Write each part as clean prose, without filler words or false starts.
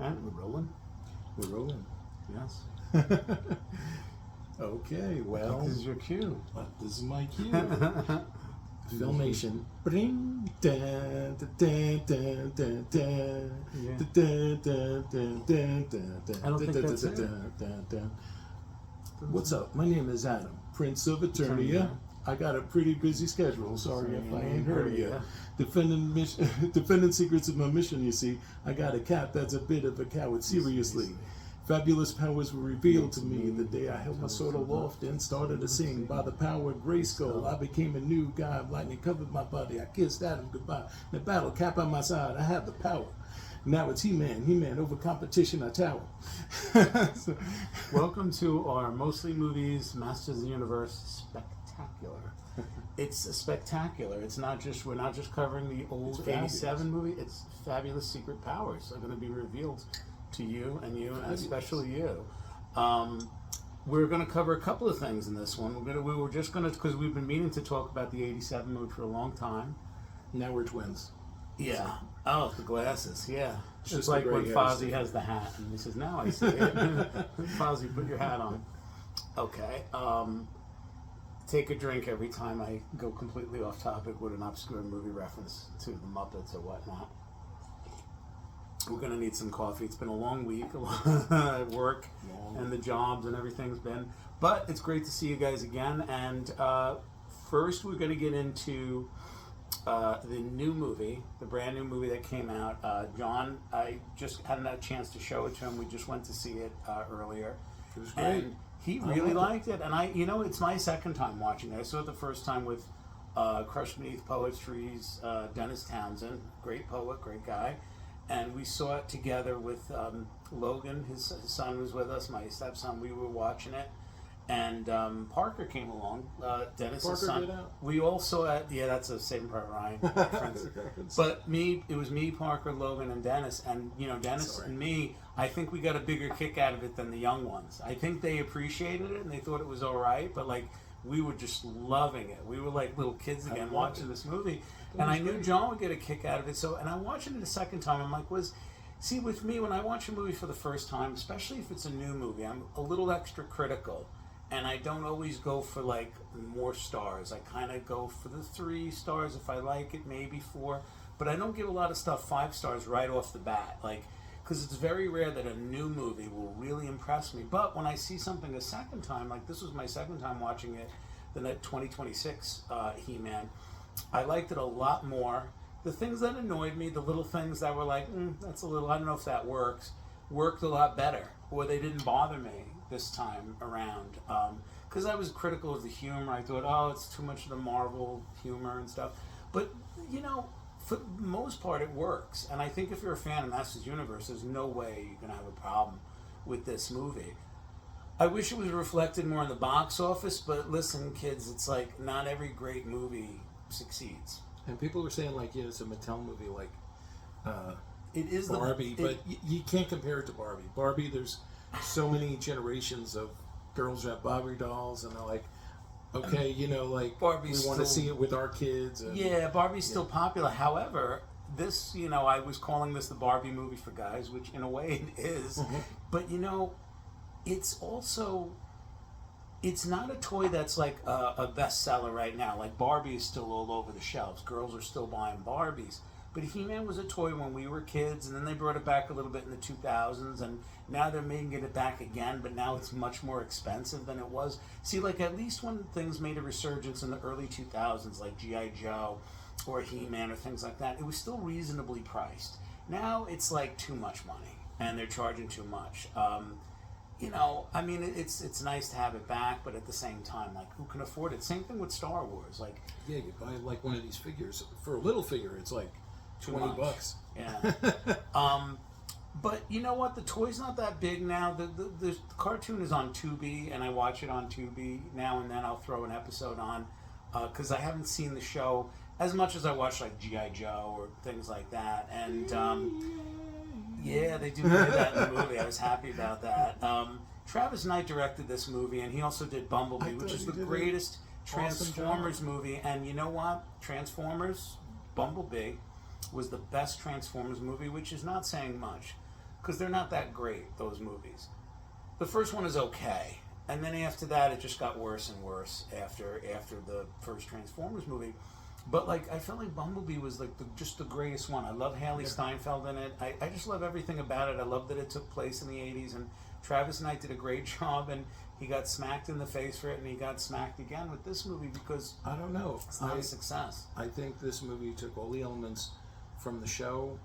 And we're rolling. We're rolling. Yes. Okay, well. This is your cue. This is my cue. Filmation. Bring. Dun, dun, dun, dun, dun, Yeah. dun, dun, dun, dun, dun, dun, I don't think dun, that's dun, it. dun, dun, dun. What's up? My name is Adam, Prince of Eternia. I got a pretty busy schedule. Sorry if I ain't heard of you. Defending secrets of my mission, you see. I got a cat that's a bit of a coward, seriously. Fabulous powers were revealed to me the day I held my sword aloft and started to sing. By the power of Grayskull, I became a new god. Lightning covered my body. I kissed Adam goodbye. The battle cap on my side. I have the power. Now it's He-Man. He-Man over competition, I tower. So, Welcome to our Mostly Movies Masters of the Universe Spectacular. It's spectacular. It's not just, we're not just covering the old fabulous. 87 movie. It's fabulous secret powers are going to be revealed to you and especially you. We're going to cover a couple of things in this one. We were just going to, because we've been meaning to talk about the 87 movie for a long time. now we're twins. Yeah. Oh, the glasses. Yeah. It's Just like the when gray Fozzie hairs. has the hat, and he says, "Now I see it." Fozzie, put your hat on. Okay. Take a drink every time I go completely off topic with an obscure movie reference to the Muppets or whatnot. We're gonna need some coffee. It's been a long week at work, and the jobs and everything's been. But it's great to see you guys again. And first, we're gonna get into the new movie, the brand new movie that came out. John, I just hadn't had a chance to show it to him. We just went to see it earlier. It was great. And he really liked it. And it's my second time watching it. I saw it the first time with Crush Beneath Poetry's Dennis Townsend, great poet, great guy. And we saw it together with Logan, his son was with us, my stepson. We were watching it. And Parker came along, Dennis's Parker son. did out? We all saw it. Yeah, that's a Saving Private Ryan reference. But it was me, Parker, Logan, and Dennis. And Dennis and me, I think we got a bigger kick out of it than the young ones. I think they appreciated it and they thought it was all right. But we were just loving it. We were like little kids again watching this movie. And I knew John would get a kick out of it. So, and I'm watching it a second time. I'm like, see, with me, when I watch a movie for the first time, especially if it's a new movie, I'm a little extra critical. And I don't always go for more stars. I kind of go for the 3 stars if I like it, maybe 4. But I don't give a lot of stuff 5 stars right off the bat. Because it's very rare that a new movie will really impress me. But when I see something a second time, like this was my second time watching it, the 2026 He-Man, I liked it a lot more. The things that annoyed me, the little things that were that's a little, I don't know if that works, worked a lot better. Or they didn't bother me this time around. Because I was critical of the humor. I thought, it's too much of the Marvel humor and stuff. But, for the most part, it works. And I think if you're a fan of Masters Universe, there's no way you're going to have a problem with this movie. I wish it was reflected more in the box office, but listen, kids, it's not every great movie succeeds. And people were saying it's a Mattel movie It is Barbie, but you can't compare it to Barbie. Barbie, there's so many generations of girls who have Barbie dolls, and they're like, okay, Barbie's we want to still- see it with our kids. And, Yeah, Barbie's still popular. However, this, I was calling this the Barbie movie for guys, which in a way it is. But, it's also, it's not a toy that's a bestseller right now. Barbie is still all over the shelves. Girls are still buying Barbies. But He-Man was a toy when we were kids, and then they brought it back a little bit in the 2000s, and now they're making it back again, but now it's much more expensive than it was. See, at least when things made a resurgence in the early 2000s, like G.I. Joe or He-Man or things like that, it was still reasonably priced. Now it's too much money, and they're charging too much. It's nice to have it back, but at the same time, who can afford it? Same thing with Star Wars. yeah, you buy one of these figures. For a little figure, it's $20. Yeah. But you know what? The toy's not that big now. The cartoon is on Tubi, and I watch it on Tubi now and then. I'll throw an episode on because I haven't seen the show as much as I watch G.I. Joe or things like that. And yeah, they do play that in the movie. I was happy about that. Travis Knight directed this movie, and he also did Bumblebee, which is the greatest Transformers movie. And you know what? Transformers, Bumblebee was the best Transformers movie, which is not saying much. because they're not that great, those movies. The first one is okay, and then after that it just got worse and worse after the first Transformers movie. But like, I felt like Bumblebee was like just the greatest one. I love Haley Steinfeld in it. I just love everything about it. I love that it took place in the 80s, and Travis Knight did a great job, and he got smacked in the face for it, and he got smacked again with this movie because I don't know. It's not a success. I think this movie took all the elements from the show,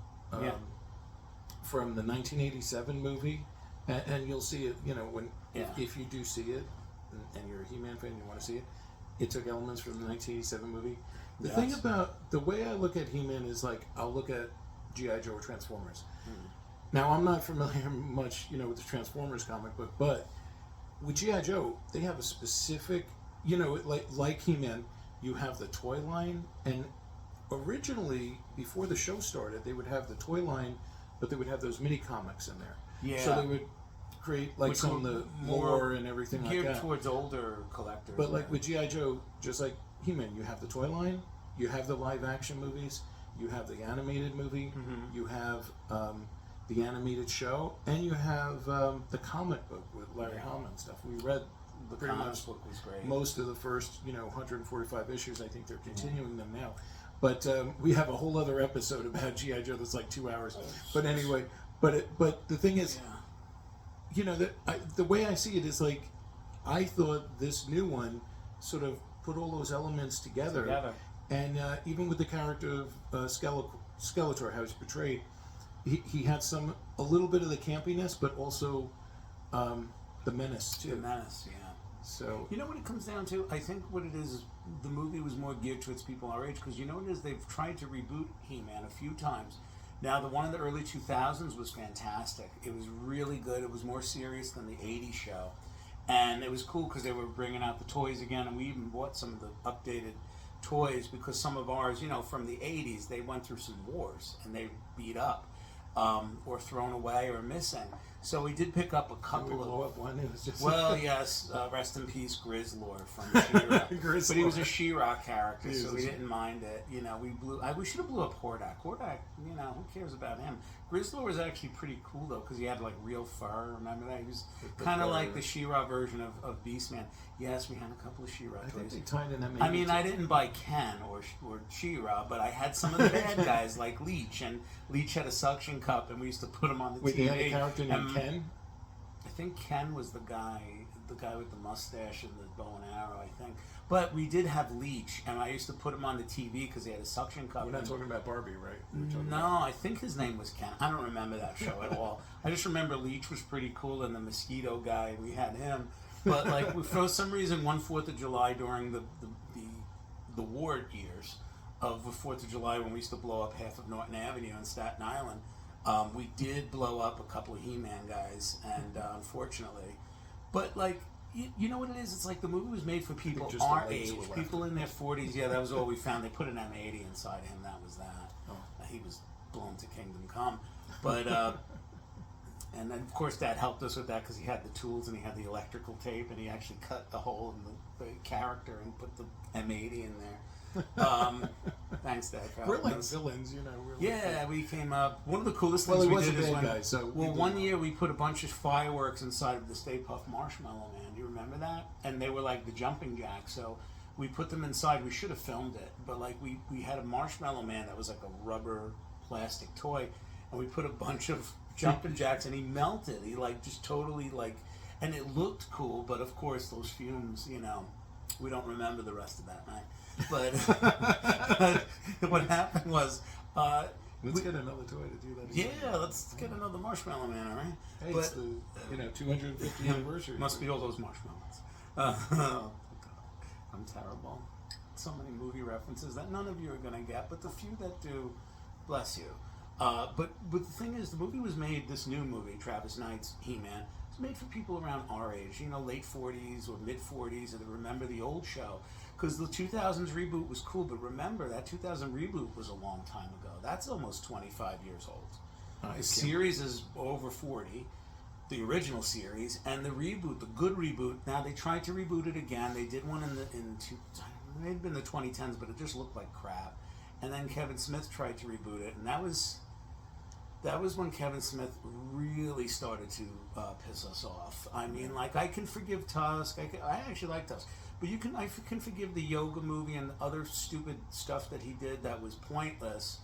from the 1987 movie, and you'll see it, when if you do see it, and you're a He-Man fan, you want to see it, it took elements from the 1987 movie. The thing about, the way I look at He-Man is like, I'll look at G.I. Joe or Transformers. Now, I'm not familiar much, with the Transformers comic book, but with G.I. Joe, they have a specific, like He-Man, you have the toy line, and originally, before the show started, they would have the toy line, but they would have those mini comics in there. Yeah. So they would create like some of the lore and everything like that. Geared towards older collectors. But like with G.I. Joe, just like He-Man, you have the toy line, you have the live action movies, you have the animated movie, you have the animated show, and you have the comic book with Larry Hama and stuff. We read the pretty comic much book was great. Most of the first 145 issues. I think they're continuing them now. But we have a whole other episode about G.I. Joe that's like 2 hours. But anyway, but the thing is, the way I see it is like, I thought this new one sort of put all those elements together. And even with the character of Skeletor, how he's portrayed, he had a little bit of the campiness, but also the menace too. The menace, yeah. So you know what it comes down to? I think what it is the movie was more geared towards people our age, because you know what it is? They've tried to reboot He-Man a few times. Now, the one in the early 2000s was fantastic. It was really good. It was more serious than the 80s show. And it was cool because they were bringing out the toys again, and we even bought some of the updated toys because some of ours, from the 80s, they went through some wars and they beat up or thrown away or missing. So we did pick up a couple of... one. It was just Well, yes, rest in peace, Grizzlor from She-Ra. But he was a She-Ra character, so we didn't mind it. We should have blew up Hordak. Hordak, who cares about him? Grizzlor was actually pretty cool, though, because he had, like, real fur. Remember that? He was kind of like the She-Ra version of Beastman. Yes, we had a couple of She-Ra toys. I think they tied in them. I mean, I didn't buy Ken or She-Ra, but I had some of the bad guys, like Leech. And Leech had a suction cup, and we used to put him on the TV. They had a character named Ken? I think Ken was the guy with the mustache and the bow and arrow, I think. But we did have Leech, and I used to put him on the TV because he had a suction cup. We're not talking about Barbie, right? No, I think his name was Ken. I don't remember that show at all. I just remember Leech was pretty cool, and the mosquito guy, we had him. But like, for some reason, one 4th of July during the war years of the 4th of July, when we used to blow up half of Norton Avenue in Staten Island, we did blow up a couple of He-Man guys, and unfortunately, but like, you know what it is? It's like the movie was made for people our age, people in their 40s. Yeah, that was all we found. They put an M80 inside him. That was that. He was blown to Kingdom Come, but and then of course Dad helped us with that because he had the tools and he had the electrical tape, and he actually cut the hole in the character and put the M80 in there. Thanks, Dad. We're like villains, We came up. One of the coolest things we did is when, one year we put a bunch of fireworks inside of the Stay Puft Marshmallow Man. Do you remember that? And they were like the jumping jacks. So we put them inside. We should have filmed it, but like we had a Marshmallow Man that was like a rubber plastic toy, and we put a bunch of jumping jacks, and he melted. He like just totally like, and it looked cool, but of course those fumes, we don't remember the rest of that night. But what happened was, let's get another toy to do that. Yeah, let's get another Marshmallow Man, all right? Hey, it's the 250th anniversary. Must be all those marshmallows. I'm terrible. So many movie references that none of you are going to get, but the few that do, bless you. But the thing is, the movie was made, this new movie, Travis Knight's He-Man, was made for people around our age, late 40s or mid 40s, and remember the old show. Because the 2000s reboot was cool, but remember, that 2000 reboot was a long time ago. That's almost 25 years old. The series is over 40, the original series, and the reboot, the good reboot, now they tried to reboot it again. They did one it may have been the 2010s, but it just looked like crap. And then Kevin Smith tried to reboot it, and that was that was when Kevin Smith really started to piss us off. I mean, like, I can forgive Tusk. I actually like Tusk. But I can forgive the yoga movie and other stupid stuff that he did that was pointless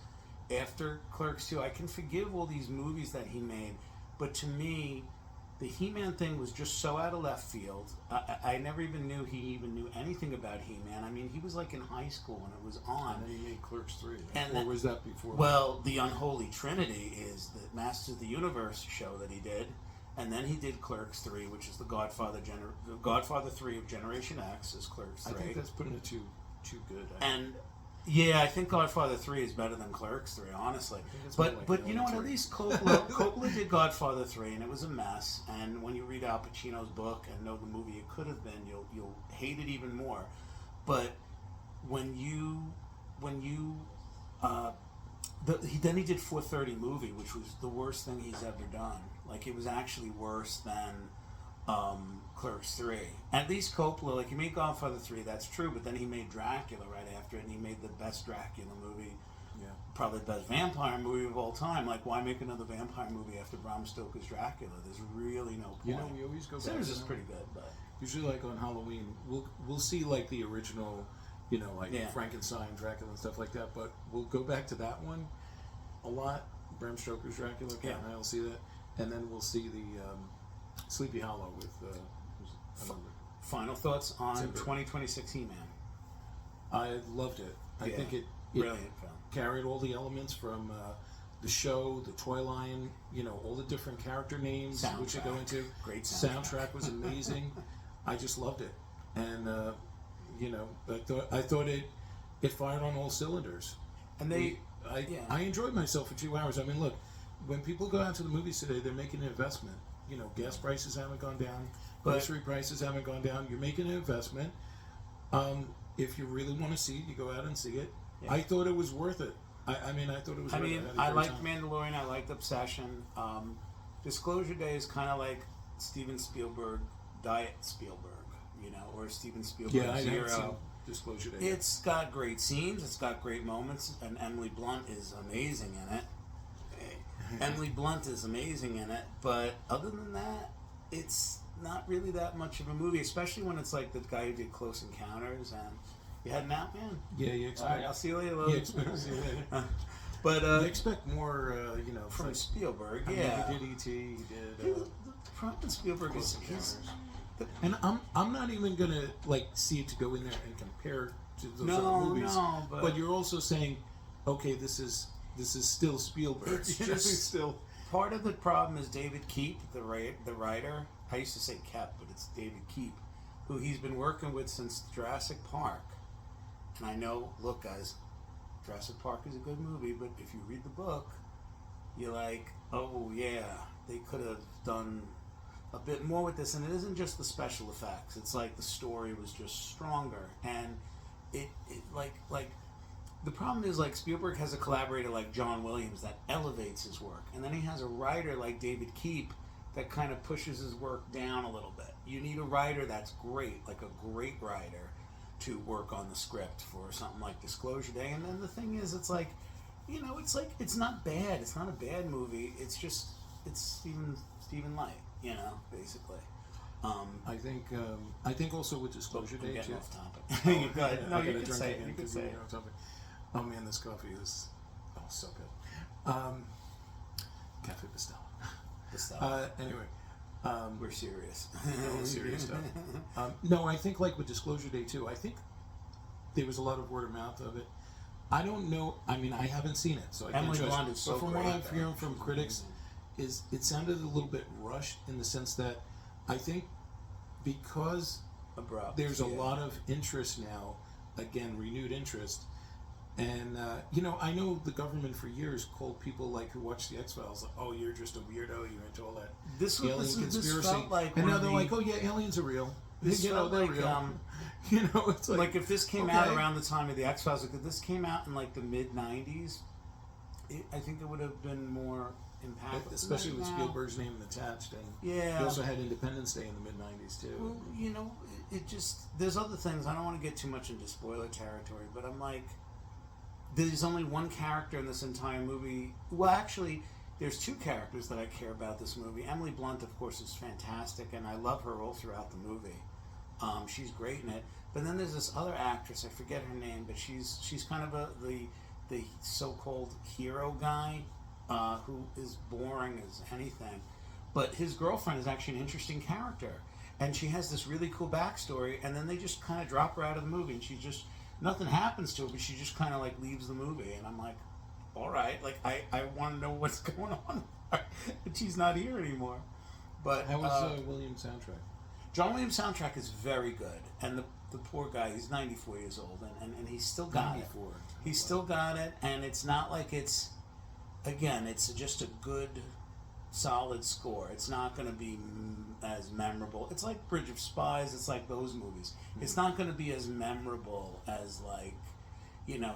after Clerks 2. I can forgive all these movies that he made. But to me, the He-Man thing was just so out of left field. I never even knew he even knew anything about He-Man. I mean, he was like in high school when it was on. And then he made Clerks 3. And or was that before? Well, the Unholy Trinity is the Masters of the Universe show that he did. And then he did Clerks 3, which is the Godfather 3 of Generation X is Clerks 3. I think that's putting it too good. And yeah, I think Godfather 3 is better than Clerks 3, honestly. But you know what? At least Coppola did Godfather 3, and it was a mess. And when you read Al Pacino's book and know the movie it could have been, you'll hate it even more. But then he did 4:30 movie, which was the worst thing he's ever done. Like, it was actually worse than Clerks 3. At least Coppola, like, he made Godfather 3, that's true, but then he made Dracula right after it, and he made the best Dracula movie, probably the best vampire movie of all time. Like, why make another vampire movie after Bram Stoker's Dracula? There's really no point. You know, we always go back. Sinners is pretty good, but usually, like, on Halloween, we'll see, like, the original, you know, like Frankenstein, Dracula, and stuff like that, but we'll go back to that one a lot. Bram Stoker's Dracula, Cat and I'll see that. And then we'll see the Sleepy Hollow with final thoughts on Timber. 2026 He-Man. I loved it. I think it brilliant film. Carried all the elements from the show, the toy line, you know, all the different character names which they go into. Great soundtrack was amazing. I just loved it, and you know, I thought it fired on all cylinders. And I enjoyed myself for 2 hours. I mean, look, when people go out to the movies today, they're making an investment. You know, gas prices haven't gone down, grocery prices haven't gone down. You're making an investment. If you really want to see it, you go out and see it. Yeah. I thought it was worth it. I thought it was worth it. I liked Mandalorian. I liked Obsession. Disclosure Day is kind of like Steven Spielberg, Diet Spielberg, you know, or Steven Spielberg Zero. Disclosure Day. It's got great scenes. It's got great moments, and Emily Blunt is amazing in it. Emily Blunt is amazing in it, but other than that, it's not really that much of a movie, especially when it's like the guy who did Close Encounters, and you heading out, man? Yeah, you expect. All right, I'll see you later. You expect to see you later. But you expect more, you know, from Spielberg. He did E.T. He did. The problem with Spielberg is and I'm not even gonna like see it to go in there and compare to those other movies. No, but you're also saying, okay, this is still Spielberg. It's just still part of the problem is David Keep, the writer. I used to say Kep, but it's David Keep, who he's been working with since Jurassic Park. And I know, look, guys, Jurassic Park is a good movie, but if you read the book, you're like, oh yeah, they could have done a bit more with this. And it isn't just the special effects. It's like the story was just stronger, and it like. The problem is, like, Spielberg has a collaborator like John Williams that elevates his work, and then he has a writer like David Keep that kind of pushes his work down a little bit. You need a writer that's great, like a great writer, to work on the script for something like Disclosure Day. And then the thing is, it's like, you know, it's not bad. It's not a bad movie. It's just, it's Stephen Light, you know, basically. I think also with Disclosure Day too. Off topic. You can say it. You can say it. Oh man, this coffee is so good. Cafe Pistella. Anyway, we're serious. Serious stuff. No, I think like with Disclosure Day too. I think there was a lot of word of mouth of it. I don't know. I mean, I haven't seen it, so I can't Emily judge. Blunt is so but from great, what I'm hearing from critics, is it sounded a little bit rushed in the sense that I think because there's a lot of interest now, again, renewed interest. And, you know, I know the government for years called people like who watch the X-Files like, oh, you're just a weirdo, you're into all that alien conspiracy. This felt like and now they're like, oh, yeah, aliens are real. This felt they're like, real. You know, it's like if this came out around the time of the X-Files, like if this came out in like the mid-90s, I think it would have been more impactful. Especially with Spielberg's name attached. And he also had Independence Day in the mid-90s, too. Well, you know, it just, there's other things. I don't want to get too much into spoiler territory, but I'm like, there's only one character in this entire movie. Well, actually, there's two characters that I care about this movie. Emily Blunt, of course, is fantastic, and I love her all throughout the movie. She's great in it. But then there's this other actress, I forget her name, but she's kind of the so-called hero guy who is boring as anything. But his girlfriend is actually an interesting character. And she has this really cool backstory, and then they just kind of drop her out of the movie, and she just, nothing happens to her, but she just kind of like leaves the movie. And I'm like, all right, like I want to know what's going on with her. And she's not here anymore. But how was Williams' soundtrack? John Williams' soundtrack is very good, and the poor guy, he's 94 years old, and he's still got 94. it. He's still got it, and it's not like it's just a good, solid score. It's not going to be as memorable. It's like Bridge of Spies. It's like those movies. Mm-hmm. It's not going to be as memorable as like,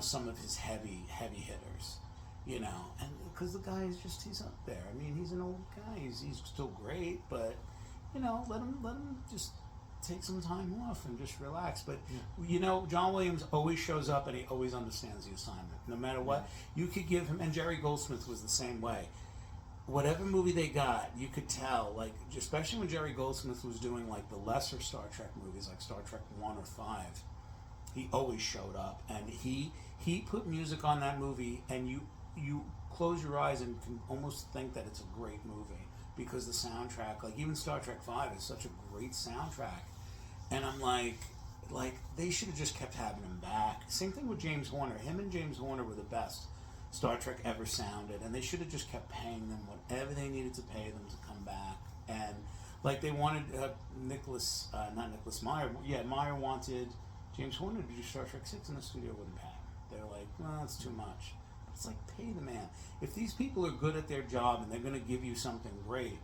some of his heavy hitters, and because the guy is just, he's up there. I mean, he's an old guy. He's still great, but let him just take some time off and just relax. But John Williams always shows up and he always understands the assignment. No matter what, you could give him, and Jerry Goldsmith was the same way. Whatever movie they got, you could tell, like, especially when Jerry Goldsmith was doing like the lesser Star Trek movies, like Star Trek 1 or 5, he always showed up, and he put music on that movie, and you close your eyes and can almost think that it's a great movie because the soundtrack, like even Star Trek 5 is such a great soundtrack. And I'm like they should have just kept having him back. Same thing with James Horner. Him and James Horner were the best Star Trek ever sounded, and they should have just kept paying them whatever they needed to pay them to come back. And like they wanted Meyer wanted James Horner to do Star Trek 6, and the studio wouldn't pay him. They're like, well, that's too much. It's like, pay the man. If these people are good at their job and they're going to give you something great,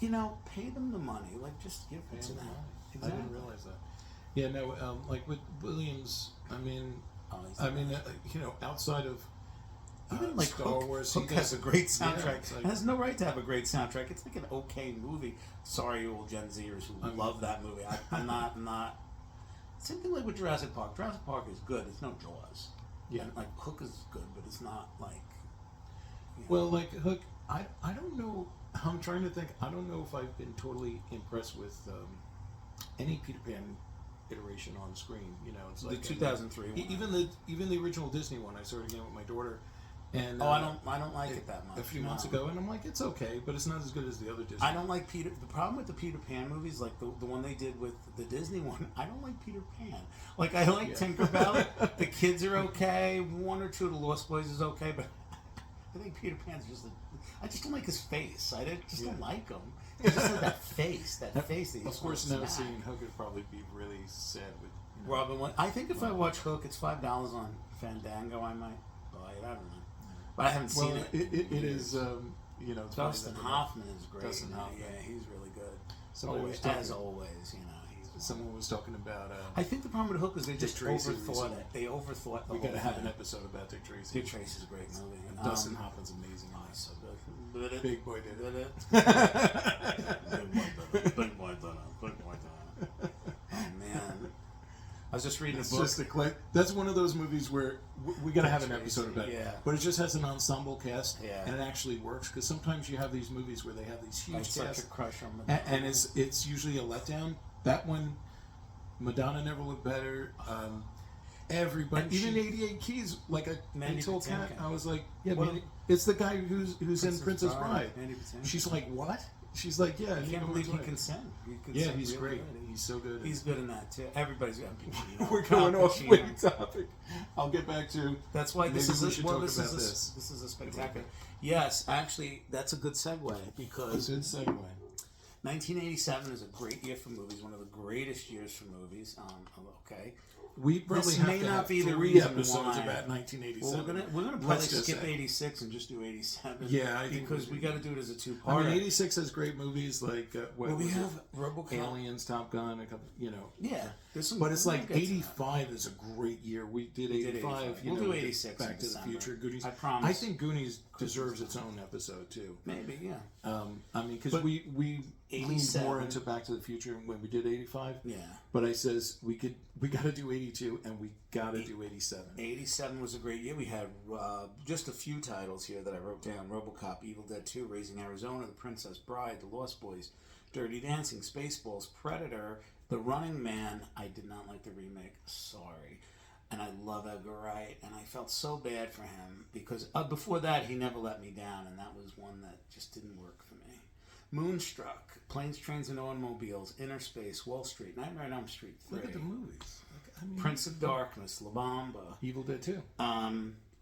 pay them the money. Like, just give it to them. Exactly. I didn't realize that. Yeah, no, like with Williams, outside of even like Star Wars, Hook has a great soundtrack. It has no right to have a great soundtrack. It's like an okay movie. Sorry, you old Gen Zers who love that movie. I'm not. Same thing like with Jurassic Park. Jurassic Park is good. It's no Jaws. Yeah, and like Hook is good, but it's not like. Well, like Hook, I don't know. I'm trying to think. I don't know if I've been totally impressed with any Peter Pan iteration on screen. It's like the 2003 one. Even the original Disney one. I saw it again with my daughter. And I don't like it that much. A few months ago, and I'm like, it's okay, but it's not as good as the other Disney. I don't like Peter. The problem with the Peter Pan movies, like the one they did with the Disney one, I don't like Peter Pan. Like I like Tinkerbell. The kids are okay. One or two of the Lost Boys is okay, but I think Peter Pan's just. I just don't like his face. I don't like him. It's just like that face. That face. That of course, now seeing Hook would probably be really sad with Robin. I think if I watch Hook, it's $5 on Fandango. I might buy it. I don't know. But I haven't seen it. It is, Dustin Hoffman is great. Dustin Hoffman. Yeah, he's really good. As always, someone was talking about. I think the problem with Hook is they just overthought it. They overthought the whole thing. We got to have an episode about Dick Tracy. Dick Tracy's a great movie. And Dustin Hoffman's amazing. Oh, he's so good. Big boy did it. Big boy done it. Oh man. I was just reading a book. That's one of those movies where we got to have an episode about it. Yeah. But it just has an ensemble cast, yeah. and it actually works because sometimes you have these movies where they have these huge casts, such a crush on Madonna. and it's usually a letdown. That one, Madonna never looked better. Everybody, even 88 Keys, like I told Kat, I was like, yeah, it's the guy who's in Princess Bride. She's like, what? She's like, yeah. I can't believe he can sing. Yeah, he's really great. He's so good. He's good in that too. Everybody's got Pacino. We're going off way topic. I'll get back to. That's why this is a spectacular. Exactly. Yes, actually, that's a good segue because. Good segue. 1987 is a great year for movies. One of the greatest years for movies. Okay. We probably may have not be the 3 reason episodes why. about 1987. Well, we're gonna probably skip 86 and just do 87. Yeah, I think because we got to do it as a two-parter. I mean, 86 has great movies like we have RoboCop, Aliens, Top Gun, a couple, Yeah, but it's like 85 is a great year. We did 85. We'll do 86. Back to the Future, Goonies. I promise. I think Goonies deserves its own episode too. Maybe, yeah. I mean, because we leaned more 87. into Back to the Future when we did 85. Yeah. But I says we got to do 82 and we got to do 87. 87 was a great year. We had just a few titles here that I wrote down: RoboCop, Evil Dead 2, Raising Arizona, The Princess Bride, The Lost Boys, Dirty Dancing, Spaceballs, Predator, The Running Man. I did not like the remake. Sorry. And I love Edgar Wright, and I felt so bad for him because before that he never let me down, and that was one that just didn't work for me. Moonstruck, Planes, Trains, and Automobiles, Inner Space, Wall Street, Nightmare on Elm Street 3. Look at the movies. Prince of Darkness, La Bamba. Evil Dead 2.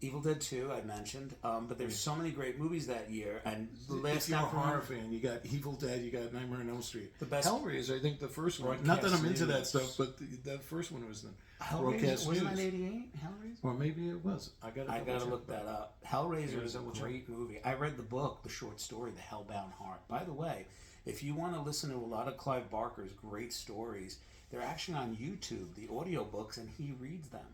Evil Dead 2, I mentioned. But there's so many great movies that year. And the last if you're a time horror fan, you got Evil Dead, you got Nightmare on Elm Street. The best Hellraiser, I think the first one. Broadcast Not that I'm into that News. stuff, but the first one was the Hellraiser, Broadcast wasn't News. that 88? Hellraiser? Or maybe it was. I gotta look that up. Hellraiser is a double check. great movie. I read the book, the short story, The Hellbound Heart. By the way, if you want to listen to a lot of Clive Barker's great stories, they're actually on YouTube, the audiobooks, and he reads them.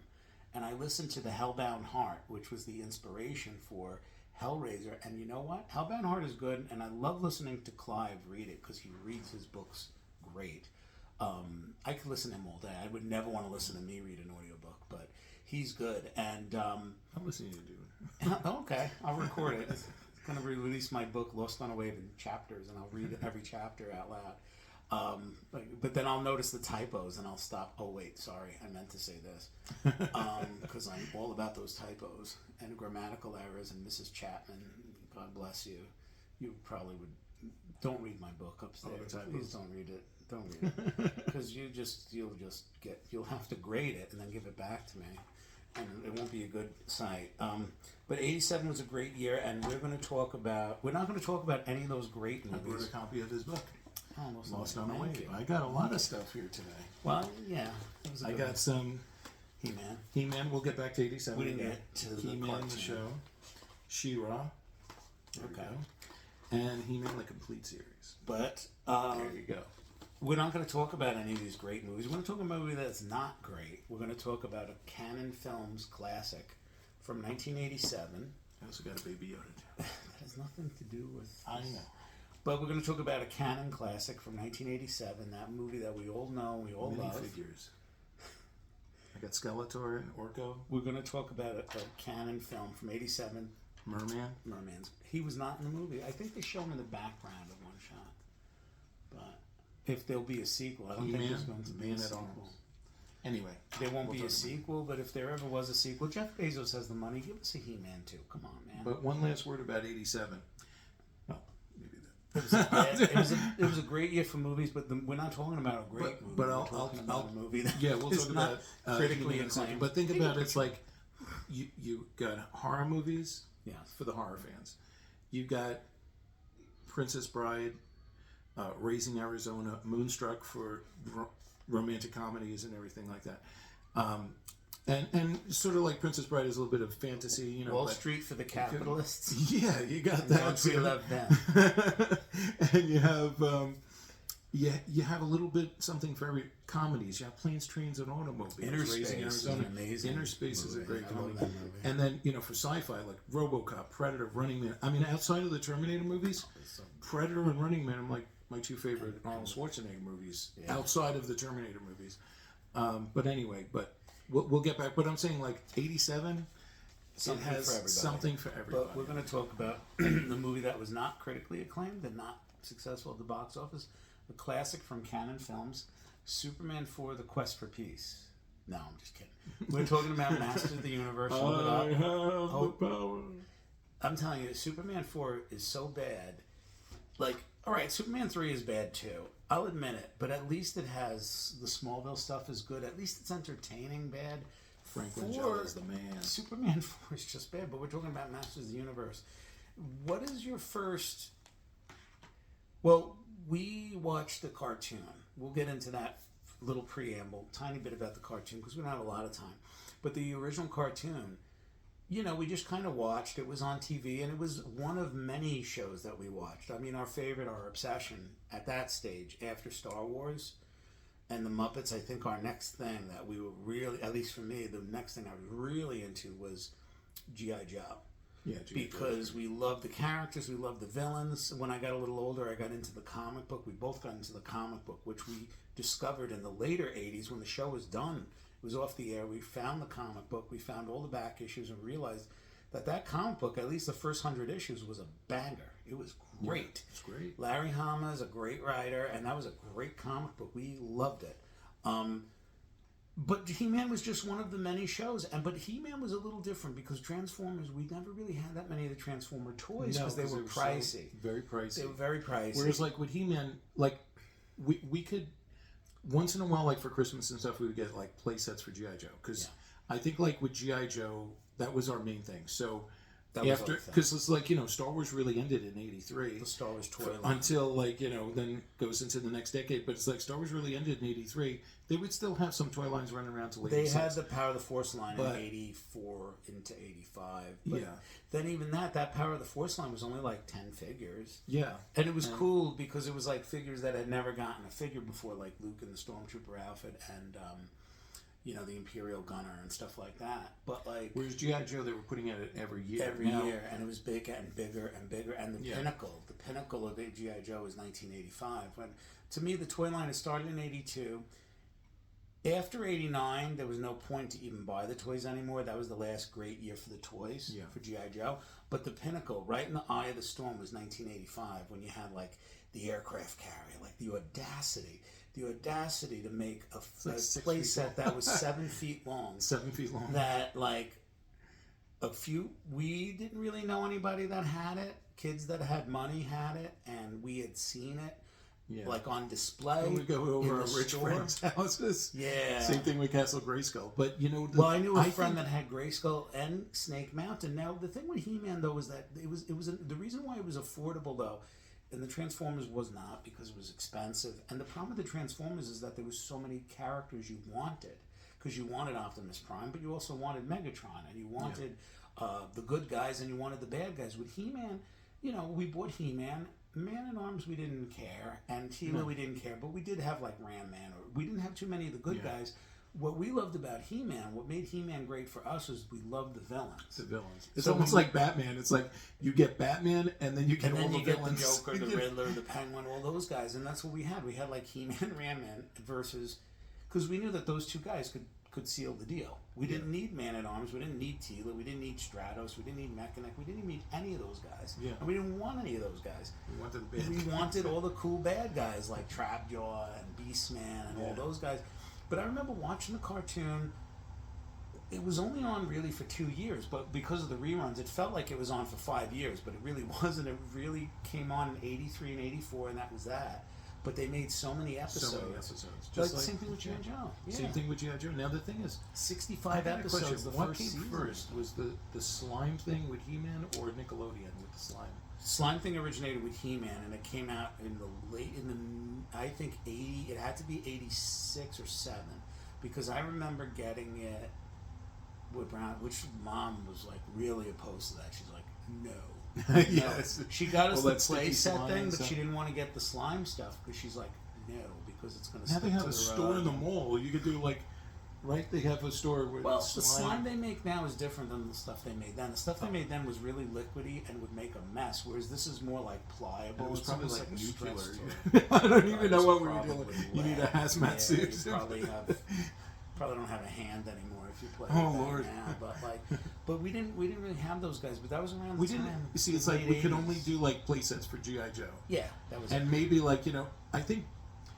And I listened to The Hellbound Heart, which was the inspiration for Hellraiser. And you know what? Hellbound Heart is good, and I love listening to Clive read it because he reads his books great. I could listen to him all day. I would never want to listen to me read an audiobook, but he's good. And I'm listening to you do it. okay, I'll record it. It's going to release my book, Lost on a Wave, in chapters, and I'll read every chapter out loud. But then I'll notice the typos and I'll stop. Oh wait, sorry, I meant to say this because I'm all about those typos and grammatical errors. And Mrs. Chapman, God bless you, you probably would. Don't read my book upstairs. Please don't read it. Don't read it because you'll have to grade it and then give it back to me, and it won't be a good sight. But 87 was a great year, and we're not going to talk about any of those great I brought movies. a copy of his book. Lost on a Thank Wave. you. I got a lot of stuff here today. Well, yeah. It was a I good got one. some He-Man. He-Man. We'll get back to 87. We didn't get to the He-Man cartoon. the show. She-Ra. There we Okay. go. And He-Man the complete series. But There you go. we're not going to talk about any of these great movies. We're going to talk about a movie that's not great. We're going to talk about a Canon Films classic from 1987. I also got a Baby Yoda too. That has nothing to do with... I know. But we're going to talk about a Canon classic from 1987, that movie that we all know, we all love. Minifigures. I got Skeletor and Orko. We're going to talk about a Canon film from 87, Merman. Merman's. He was not in the movie. I think they show him in the background of one shot. But if there'll be a sequel, I don't think there's going to be a Man at sequel. Arms. Anyway. There won't be talk a about it. sequel, but if there ever was a sequel, Jeff Bezos has the money. Give us a He-Man too. Come on, man. But one last word about 87. Well, maybe that. It was a great year for movies, but we're not talking about a great movie. But We're I'll talking about a movie that we'll is talk not about critically He-Man second. acclaimed. But think about it, it's like you got horror movies Yes. for the horror fans. You've got Princess Bride, Raising Arizona, Moonstruck for romantic comedies and everything like that. And sort of like Princess Bride is a little bit of fantasy, you know. Wall but- Street for the capitalists. Yeah, you got that. Don't we too. love them? And you have you have a little bit something for every comedies. You have Planes, Trains, and Automobiles. Inner Raising Space is Arizona. an amazing Inner Space is a movie. great I love comedy. that movie. And then for sci-fi like RoboCop, Predator, Running Man. I mean, outside of the Terminator movies, Predator and Running Man are like my two favorite Arnold Schwarzenegger movies. Yeah. Outside of the Terminator movies, but anyway, we'll get back. But I'm saying like 87. Something it has for everybody. something for everybody. But we're going to talk about the movie that was not critically acclaimed and not successful at the box office. A classic from Canon Films, Superman 4: The Quest for Peace. No, I'm just kidding. We're talking about Masters of the Universe. Hold it up. have the power. I'm telling you, Superman 4 is so bad. Like, all right, Superman 3 is bad too. I'll admit it. But at least it has the Smallville stuff is good. At least it's entertaining bad. Frank 4 Langella is the man. Superman 4 is just bad, but we're talking about Masters of the Universe. What is your first... Well, we watched the cartoon. We'll get into that little preamble, tiny bit about the cartoon, because we don't have a lot of time. But the original cartoon, you know, we just kind of watched. It was on TV, and it was one of many shows that we watched. I mean, our favorite, our obsession at that stage, after Star Wars and the Muppets, I think our next thing that we were really, at least for me, the next thing I was really into was G.I. Joe. Yeah, because we loved the characters, we loved the villains. When I got a little older, I got into the comic book. We both got into the comic book, which we discovered in the later 80s when the show was done. It was off the air. We found the comic book. We found all the back issues and realized that comic book, at least the first 100 issues, was a banger. It was great. Yeah, it's great. Larry Hama is a great writer, and that was a great comic book. We loved it. But He-Man was just one of the many shows. But He-Man was a little different because Transformers, we never really had that many of the Transformer toys because they were pricey. Very pricey. They were very pricey. Whereas, like, with He-Man, like, we could, once in a while, like, for Christmas and stuff, we would get, like, play sets for G.I. Joe. Because I think, like, with G.I. Joe, that was our main thing. So, after, because it's like, Star Wars really ended in 83. The Star Wars toy line. Until, like, then goes into the next decade. But it's like Star Wars really ended in 83. They would still have some toy lines running around till 86. They had the Power of the Force line in 84 into 85. But then even that Power of the Force line was only like 10 figures. Yeah. And it was cool because it was like figures that had never gotten a figure before, like Luke in the Stormtrooper outfit and, the Imperial Gunner and stuff like that. But like, whereas G.I. Joe, they were putting at it every year. Every year, and it was bigger and bigger and bigger. And the pinnacle of G.I. Joe was 1985. When, to me, the toy line had started in 82. After 89, there was no point to even buy the toys anymore. That was the last great year for the toys, for G.I. Joe. But the pinnacle, right in the eye of the storm, was 1985, when you had, like, the aircraft carrier, like, the audacity to make a play set that was 7 feet long. 7 feet long. That, like, we didn't really know anybody that had it. Kids that had money had it, and we had seen it. Yeah. Like on display. When we go over our rich friends' houses. Yeah. Same thing with Castle Grayskull. But I knew a friend that had Grayskull and Snake Mountain. Now the thing with He-Man though was that it was the reason why it was affordable though, and the Transformers was not because it was expensive. And the problem with the Transformers is that there was so many characters you wanted. Because you wanted Optimus Prime, but you also wanted Megatron, and you wanted the good guys, and you wanted the bad guys. With He-Man, we bought He-Man. Man-at-Arms we didn't care, and Tila we didn't care, but we did have like Ram Man, or we didn't have too many of the good guys. What we loved about He-Man, what made He-Man great for us, was we loved the villains. It's almost like Batman. It's like you get Batman, and then you get all the villains. The Joker, the Riddler, the Penguin, all those guys, and that's what we had. We had like He-Man, Ram Man versus, because we knew that those two guys could seal the deal. We didn't need Man-at-Arms, we didn't need Tila, we didn't need Stratos, we didn't need Mechanic, we didn't need any of those guys. Yeah. And we didn't want any of those guys. We wanted the bad We wanted all the cool bad guys like Trapjaw and Beastman and all those guys. But I remember watching the cartoon. It was only on really for 2 years, but because of the reruns, it felt like it was on for 5 years, but it really wasn't. It really came on in 83 and 84, and that was that. But they made so many episodes. Just like the same thing with G.I. Joe. Yeah. Same thing with G.I. Joe. Now the thing is, 65 episodes. What came first? Was the slime thing with He-Man or Nickelodeon with the slime? Slime thing originated with He-Man, and it came out in I think 80. It had to be 86 or 7, because I remember getting it with Brown, which Mom was like really opposed to that. She's like, no. Yes. She got us the play set thing, but she didn't want to get the slime stuff because she's like, no, because it's going to stick to the road. Now they have a store in the mall. You could do like, right? They have a store where the slime they make now is different than the stuff they made then. The stuff they made then was really liquidy and would make a mess, whereas this is more like pliable. It was probably like nuclear. I don't even know what we were doing. You need a hazmat suit. You probably don't have a hand anymore if you play Lord. now, but we didn't really have those guys, but that was around the time. You see, it's like we could only do like play sets for G.I. Joe. Yeah, that was maybe like, I think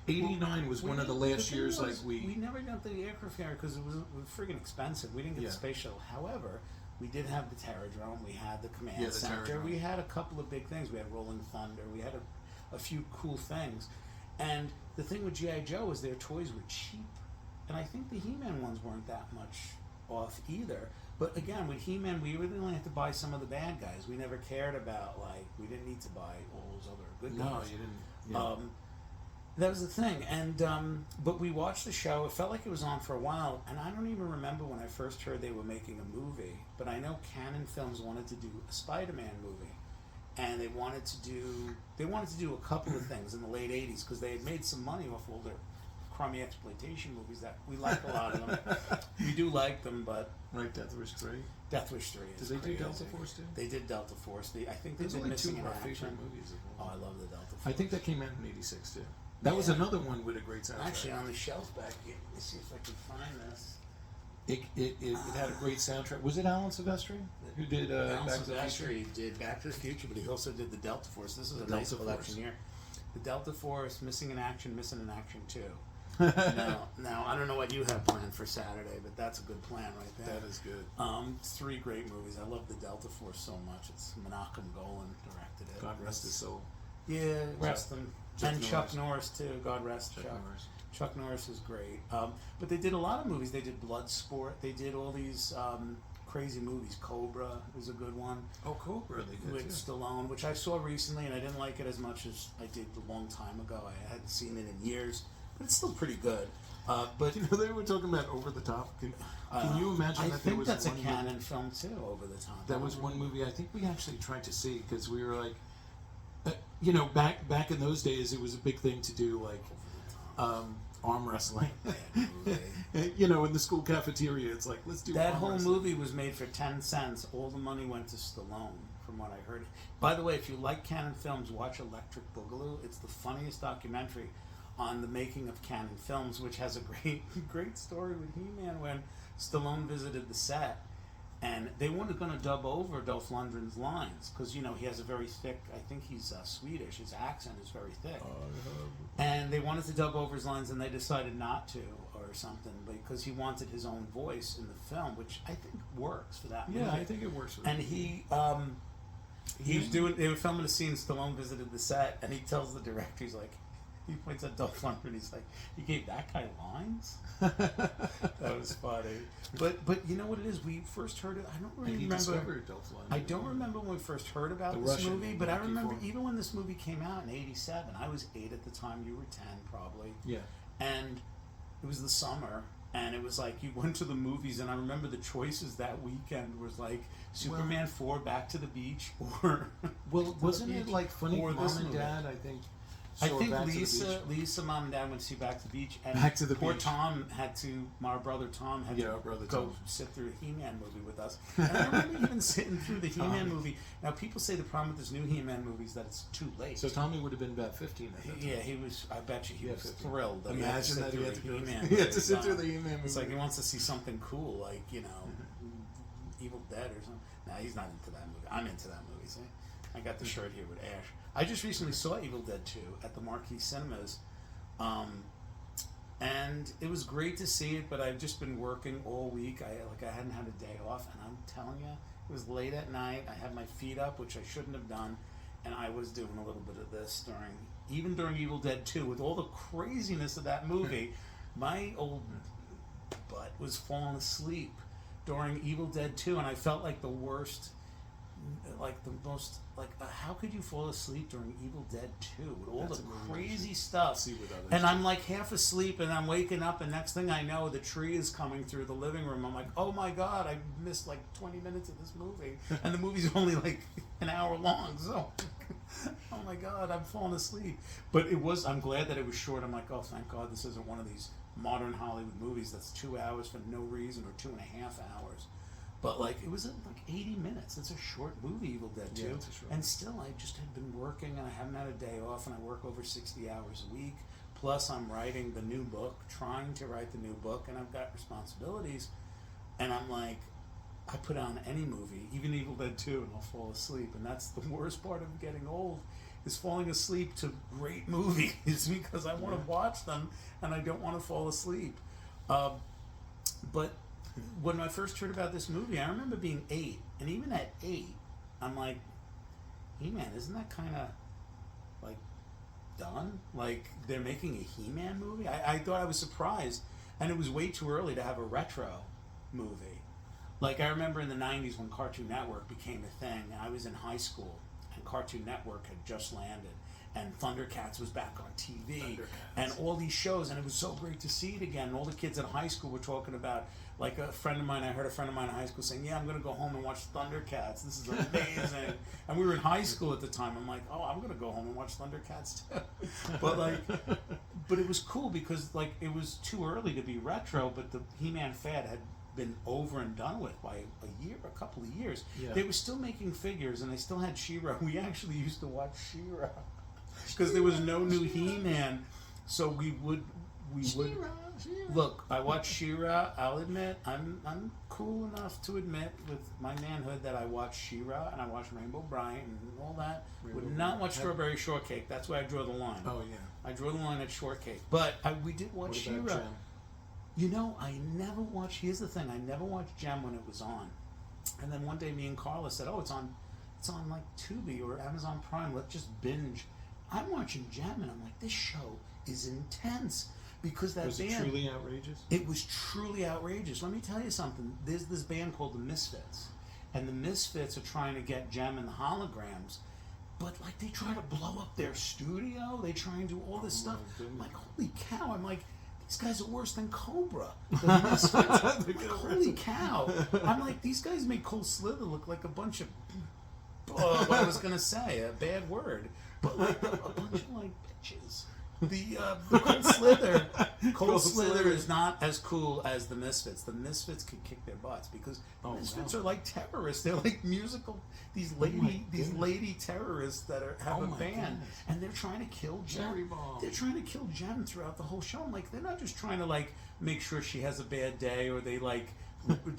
89 was one of the last years we never got the aircraft carrier because it was friggin' expensive. We didn't get the space shuttle. However, we did have the Terradrome, we had the command center, we had a couple of big things. We had Rolling Thunder, we had a few cool things. And the thing with G.I. Joe is their toys were cheap. And I think the He-Man ones weren't that much off either. But again, with He-Man, we really only had to buy some of the bad guys. We never cared about, we didn't need to buy all those other good guys. No, you didn't. Yeah. That was the thing. And but we watched the show. It felt like it was on for a while. And I don't even remember when I first heard they were making a movie. But I know Canon Films wanted to do a Spider-Man movie. And they wanted to do a couple of things in the late 80s because they had made some money off all their crummy exploitation movies that we like a lot of them. We do like them, but Right, Death Wish 3. Death Wish 3 is Did they do crazy. Delta Force too? They did Delta Force. I think they There's did only Missing two in of our Action. favorite movies. Oh, I love the Delta Force. I think that came out in '86 too. That was another one with a great soundtrack. Actually, on the shelf back here, let me see if I can find this. It had a great soundtrack. Was it Alan Silvestri who did Alan Back to the Silvestri Future? did Back to the Future, but he also did the Delta Force. This is a The nice Delta collection Force. here. The Delta Force, Missing in Action 2. Now, I don't know what you have planned for Saturday, but that's a good plan right there. That is good. It's 3 great movies. I love the Delta Force so much. It's Menachem Golan directed it. God rest his soul. Yeah, rest him. And Chuck Norris. Norris too. God rest Chuck. Norris. Chuck Norris is great. But they did a lot of movies. They did Bloodsport. They did all these crazy movies. Cobra was a good one. Oh, Cobra, they did With too. Stallone, which I saw recently, and I didn't like it as much as I did a long time ago. I hadn't seen it in years, but it's still pretty good. But You know, they were talking about Over the Top. Can you imagine I that there think was that's a one canon movie, film too, Over the Top. that was one movie I think we actually tried to see because we were like, you know, back in those days, it was a big thing to do like arm wrestling. You know, in the school cafeteria, it's like, let's do That arm whole wrestling. movie was made for 10 cents. All the money went to Stallone, from what I heard. By the way, if you like Cannon Films, watch Electric Boogaloo. It's the funniest documentary on the making of Cannon Films, which has a great story with He-Man when Stallone visited the set. And they weren't going to dub over Dolph Lundgren's lines because, you know, he has a very thick, I think he's Swedish, his accent is very thick. And they wanted to dub over his lines and they decided not to or something because he wanted his own voice in the film, which I think works for that movie. Yeah, I think it works for And he was doing, they were filming a scene, Stallone visited the set and he tells the director, he's like, he points at Dolph Lundgren, he's like, you gave that guy lines? That was funny. But you know what it is? We first heard it, I don't really And he remember. discovered Dolph Lundgren. I don't remember when we first heard about The this Russian movie, but I Rocky remember IV. even when this movie came out in '87, I was 8 at the time, you were 10 probably. Yeah. And it was the summer, and it was like you went to the movies, and I remember the choices that weekend was like Superman 4, Back to the Beach, or Well, wasn't it like funny? Or Mom this and movie. Dad, I think. I saw think Back to the Lisa, Mom and Dad went to see Back to the Beach, and Back to the poor Beach. Tom had to, my brother Tom had Yeah, to our brother go Tom. sit through a He-Man movie with us. And I remember even sitting through the He-Man movie. Now people say the problem with this new He-Man movie is that it's too late. So Tommy would have been about 15 at that time. Yeah, he was. I bet you he Yeah, was 15. thrilled. That Imagine he that he had had to to sit go. through the He-Man. He had to movie. sit through the He-Man movie. It's like he wants to see something cool, like Evil Dead or something. Nah, he's not into that movie. I'm into that movie. See, I got the shirt here with Ash. I just recently saw Evil Dead 2 at the Marquee Cinemas, and it was great to see it. But I've just been working all week. I hadn't had a day off, and I'm telling you, it was late at night. I had my feet up, which I shouldn't have done, and I was doing a little bit of this during Evil Dead 2 with all the craziness of that movie. My old butt was falling asleep during Evil Dead 2, and I felt like the worst, like the most, how could you fall asleep during Evil Dead 2 with all That's the a movie you crazy should stuff? see with others. And I'm like half asleep, and I'm waking up, and next thing I know, the tree is coming through the living room. I'm like, oh my God, I missed like 20 minutes of this movie, and the movie's only like an hour long, so oh my God, I'm falling asleep. But I'm glad that it was short. I'm like, oh, thank God this isn't one of these modern Hollywood movies that's 2 hours for no reason, or 2.5 hours. But like, it was like 80 minutes. It's a short movie, Evil Dead 2. Yeah, it's a short and still, I just had been working, and I haven't had a day off, and I work over 60 hours a week. Plus, I'm writing the new book, trying to write the new book, and I've got responsibilities. And I'm like, I put on any movie, even Evil Dead 2, and I'll fall asleep. And that's the worst part of getting old, is falling asleep to great movies because I want to watch them and I don't want to fall asleep. But when I first heard about this movie, I remember being 8, and even at 8, I'm like, He-Man, isn't that kind of like done? Like, they're making a He-Man movie? I thought, I was surprised, and it was way too early to have a retro movie. Like, I remember in the 90s when Cartoon Network became a thing, I was in high school, and Cartoon Network had just landed, and Thundercats was back on TV, and all these shows, and it was so great to see it again. And all the kids in high school were talking about, like I heard a friend of mine in high school saying, yeah, I'm going to go home and watch Thundercats. This is amazing. And we were in high school at the time. I'm like, oh, I'm going to go home and watch Thundercats too. But it was cool because like it was too early to be retro, but the He-Man fad had been over and done with by a couple of years. Yeah. They were still making figures, and they still had She-Ra. We actually used to watch She-Ra because there was no new He-Man, so we would look. I watched She-Ra. I'll admit, I'm cool enough to admit with my manhood that I watched She-Ra and I watched Rainbow Bright and all that. Would not watch Strawberry Shortcake. That's where I draw the line. Oh yeah. I drew the line at Shortcake, but we did watch She-Ra. Jem? You know, I never watched. Here's the thing: I never watched Jem when it was on. And then one day, me and Carla said, "Oh, it's on like Tubi or Amazon Prime. Let's just binge." I'm watching Jem, and I'm like, "This show is intense." Because that was band, it truly outrageous? It was truly outrageous. Let me tell you something. There's this band called the Misfits, and the Misfits are trying to get Jem and the holograms, but like they try to blow up their studio. They try and do all this stuff. I'm like, holy cow! I'm like, these guys are worse than Cobra. The Misfits. Holy cow! I'm like, these guys make Cole Slither look like a bunch of. What I was gonna say, a bad word, but like a bunch of like bitches. The Cole Slither is not as cool as the Misfits. The Misfits can kick their butts because the Misfits are like terrorists. They're like musical these lady terrorists that have a band, and they're trying to kill Jem. They're trying to kill Jem throughout the whole show. I'm like, they're not just trying to like make sure she has a bad day or they like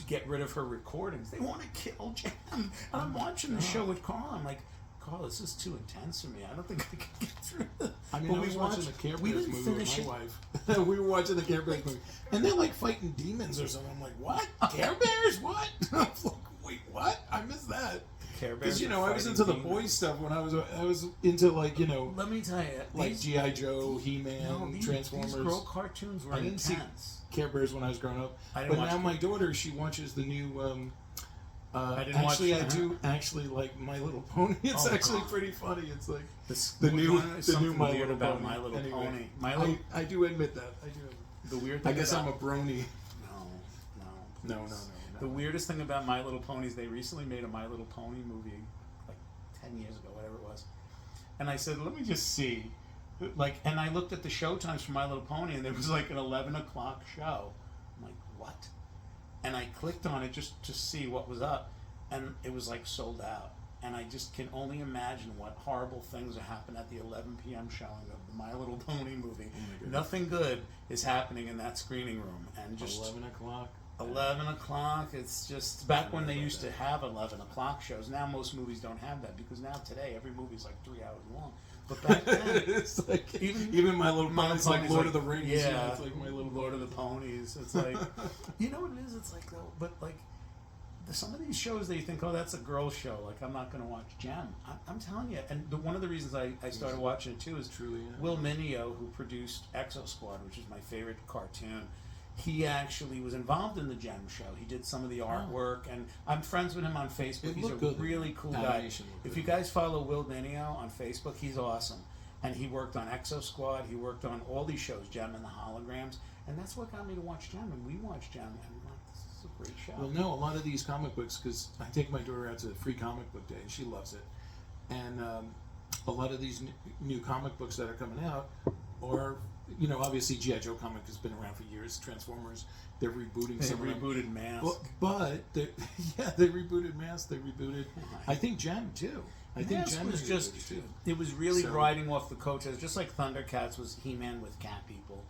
get rid of her recordings. They want to kill Jem. And I'm watching the show with Carl. I'm like, Carl, this is too intense for me. I don't think I can get through this. I mean, I was watching the Care Bears movie with my wife. We were watching the Care Bears movie. And they're like fighting demons or something. I'm like, what? Care Bears? What? I was like, wait, what? I missed that. Care Bears. Because, you know, I was into the boys stuff when I was into, like, you know. Let me tell you. Like G.I. Joe, He-Man, Transformers. These girl cartoons were intense. I didn't see Care Bears when I was growing up. But now my daughter, she watches the new... I do actually like My Little Pony. It's actually pretty funny. It's like the new My Little Pony. My Little Pony. I do admit that. The weird thing I guess I'm a brony. No. The weirdest thing about My Little Ponies, they recently made a My Little Pony movie, like 10 years ago, whatever it was. And I said, let me just see. And I looked at the show times for My Little Pony, and there was like an 11 o'clock show. I'm like, what? And I clicked on it just to see what was up, and it was like sold out. And I just can only imagine what horrible things are happening at the 11 p.m. showing of the My Little Pony movie. Nothing good is happening in that screening room. And just 11 o'clock. 11 o'clock. It's just back when they used to have 11 o'clock shows. Now most movies don't have that because now today every movie's like 3 hours long. But back then, it's like even My Little Ponies, like Lord of the Rings. Yeah, it's like My Little Lord of the Ponies. It's like, you know what it is? It's like though, but like some of these shows that you think, oh, that's a girl show. Like I'm not going to watch Jem. I'm telling you, and one of the reasons I started watching it too is Will Mineo, who produced Exo Squad, which is my favorite cartoon. He actually was involved in the Jem show. He did some of the artwork, and I'm friends with him on Facebook. He's a really cool guy. If you guys follow Will Mineo on Facebook, he's awesome. And he worked on Exo Squad. He worked on all these shows, Jem and the Holograms, and that's what got me to watch Jem. And we watched Jem, and I'm like, this is a great show. Well, no, a lot of these comic books, because I take my daughter out to the free comic book day, and she loves it. And a lot of these new comic books that are coming out are, you know, obviously G.I. Joe comic has been around for years. Transformers, they're rebooting some of them. They rebooted Mask. Well, but they rebooted Mask. They rebooted. I think Jem too. I think Jem was just too. It was really riding off the coattails, just like Thundercats was He-Man with cat people.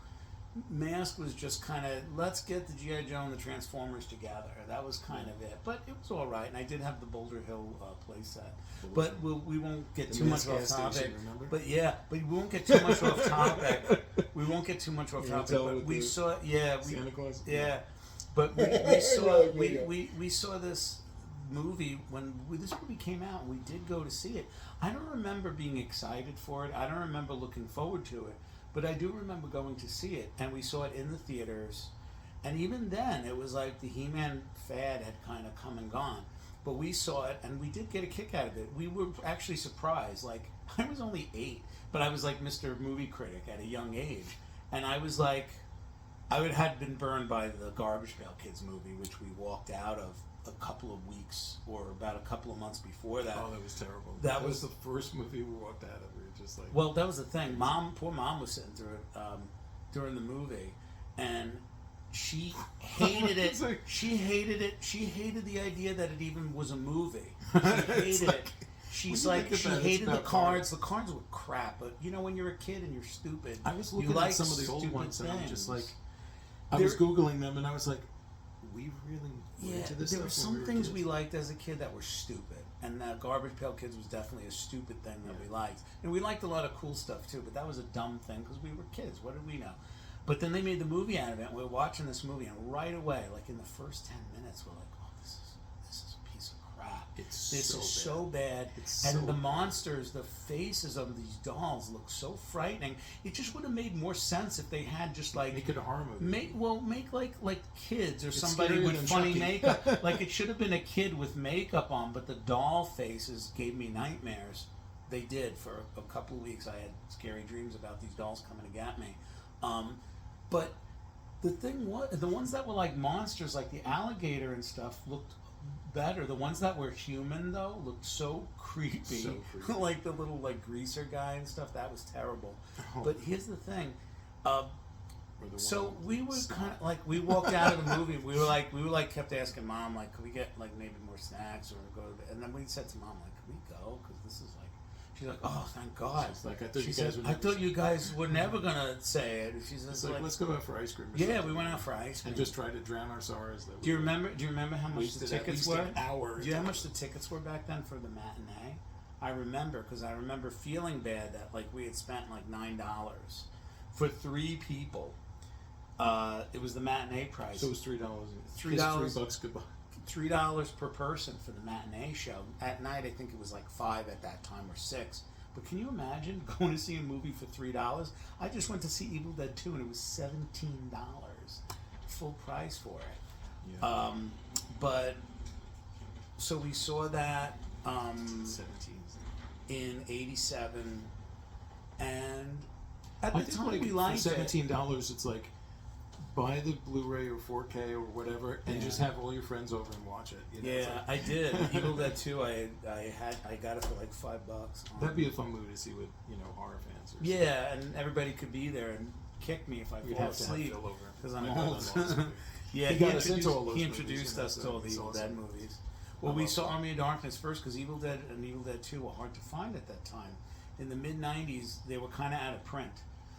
Mask was just kind of, let's get the G.I. Joe and the Transformers together. That was kind of it. But it was all right, and I did have the Boulder Hill playset. But we won't get too much off topic. But we won't get too much off topic. We won't get too much off topic. But we saw, Santa Claus. Yeah, but we saw this movie when this movie came out. We did go to see it. I don't remember being excited for it. I don't remember looking forward to it. But I do remember going to see it, and we saw it in the theaters. And even then, it was like the He-Man fad had kind of come and gone. But we saw it, and we did get a kick out of it. We were actually surprised. Like, I was only 8, but I was like Mr. Movie Critic at a young age. And I was like, had been burned by the Garbage Pail Kids movie, which we walked out of a couple of weeks or about a couple of months before that. Oh, that was terrible. That was the first movie we walked out of. We were just like, well, that was the thing. Poor mom was sitting through it during the movie, and she hated it. Like, she hated it. She hated the idea that it even was a movie. She hated it. She's like, she hated the cards. The cards were crap, but you know, when you're a kid and you're stupid, I was looking you like at some of the old stupid ones, and I'm things. just like, I was Googling them, and I was like, we really were into this there were stuff when some were things kids? we liked as a kid that were stupid, and Garbage Pail Kids was definitely a stupid thing that we liked. And we liked a lot of cool stuff too, but that was a dumb thing because we were kids. What did we know? But then they made the movie out of it, and we were watching this movie, and right away, like in the first 10 minutes, we're like, oh, this is a piece of crap. This is so bad. And the monsters, the faces of these dolls look so frightening. It just would have made more sense if they had just like make it a horror movie. Make like kids or somebody with funny makeup. Like it should have been a kid with makeup on, but the doll faces gave me nightmares. They did for a couple of weeks. I had scary dreams about these dolls coming to get me. But the thing was, the ones that were like monsters, like the alligator and stuff, looked better. The ones that were human though looked so creepy. Like the little like greaser guy and stuff. That was terrible. Oh. But here's the thing. So we were kind of like, we walked out of the movie. We were like kept asking Mom, like, could we get like maybe more snacks or go to bed? And then we said to Mom, like, could we go? Because this is like. She's like, oh, thank God. She's like, I thought you guys were never gonna say it. She's just like, let's go out for ice cream. Yeah, we went out for ice cream and just try to drown our sorrows. Do you remember how much the tickets were? An hour. Do you know how much the tickets were back then for the matinee? I remember because I remember feeling bad that like we had spent like $9 for 3 people. It was the matinee price. So it was $3. $3 goodbye. $3 per person for the matinee show. At night, I think it was like $5 at that time or $6. But can you imagine going to see a movie for $3? I just went to see Evil Dead 2 and it was $17, full price for it. Yeah. But so we saw that 17 in '87, and at the time we liked it. For $17, it's like, buy the Blu-ray or 4K or whatever, and just have all your friends over and watch it. You know, yeah, I did. Evil Dead 2, I got it for like $5. That'd be a fun movie to see with horror fans. Or yeah, and everybody could be there and kick me if I fall asleep because I'm old. Yeah, he introduced us to all the Evil Dead movies. Well, we saw Army of Darkness first because Evil Dead and Evil Dead 2 were hard to find at that time. In the mid '90s, they were kind of out of print.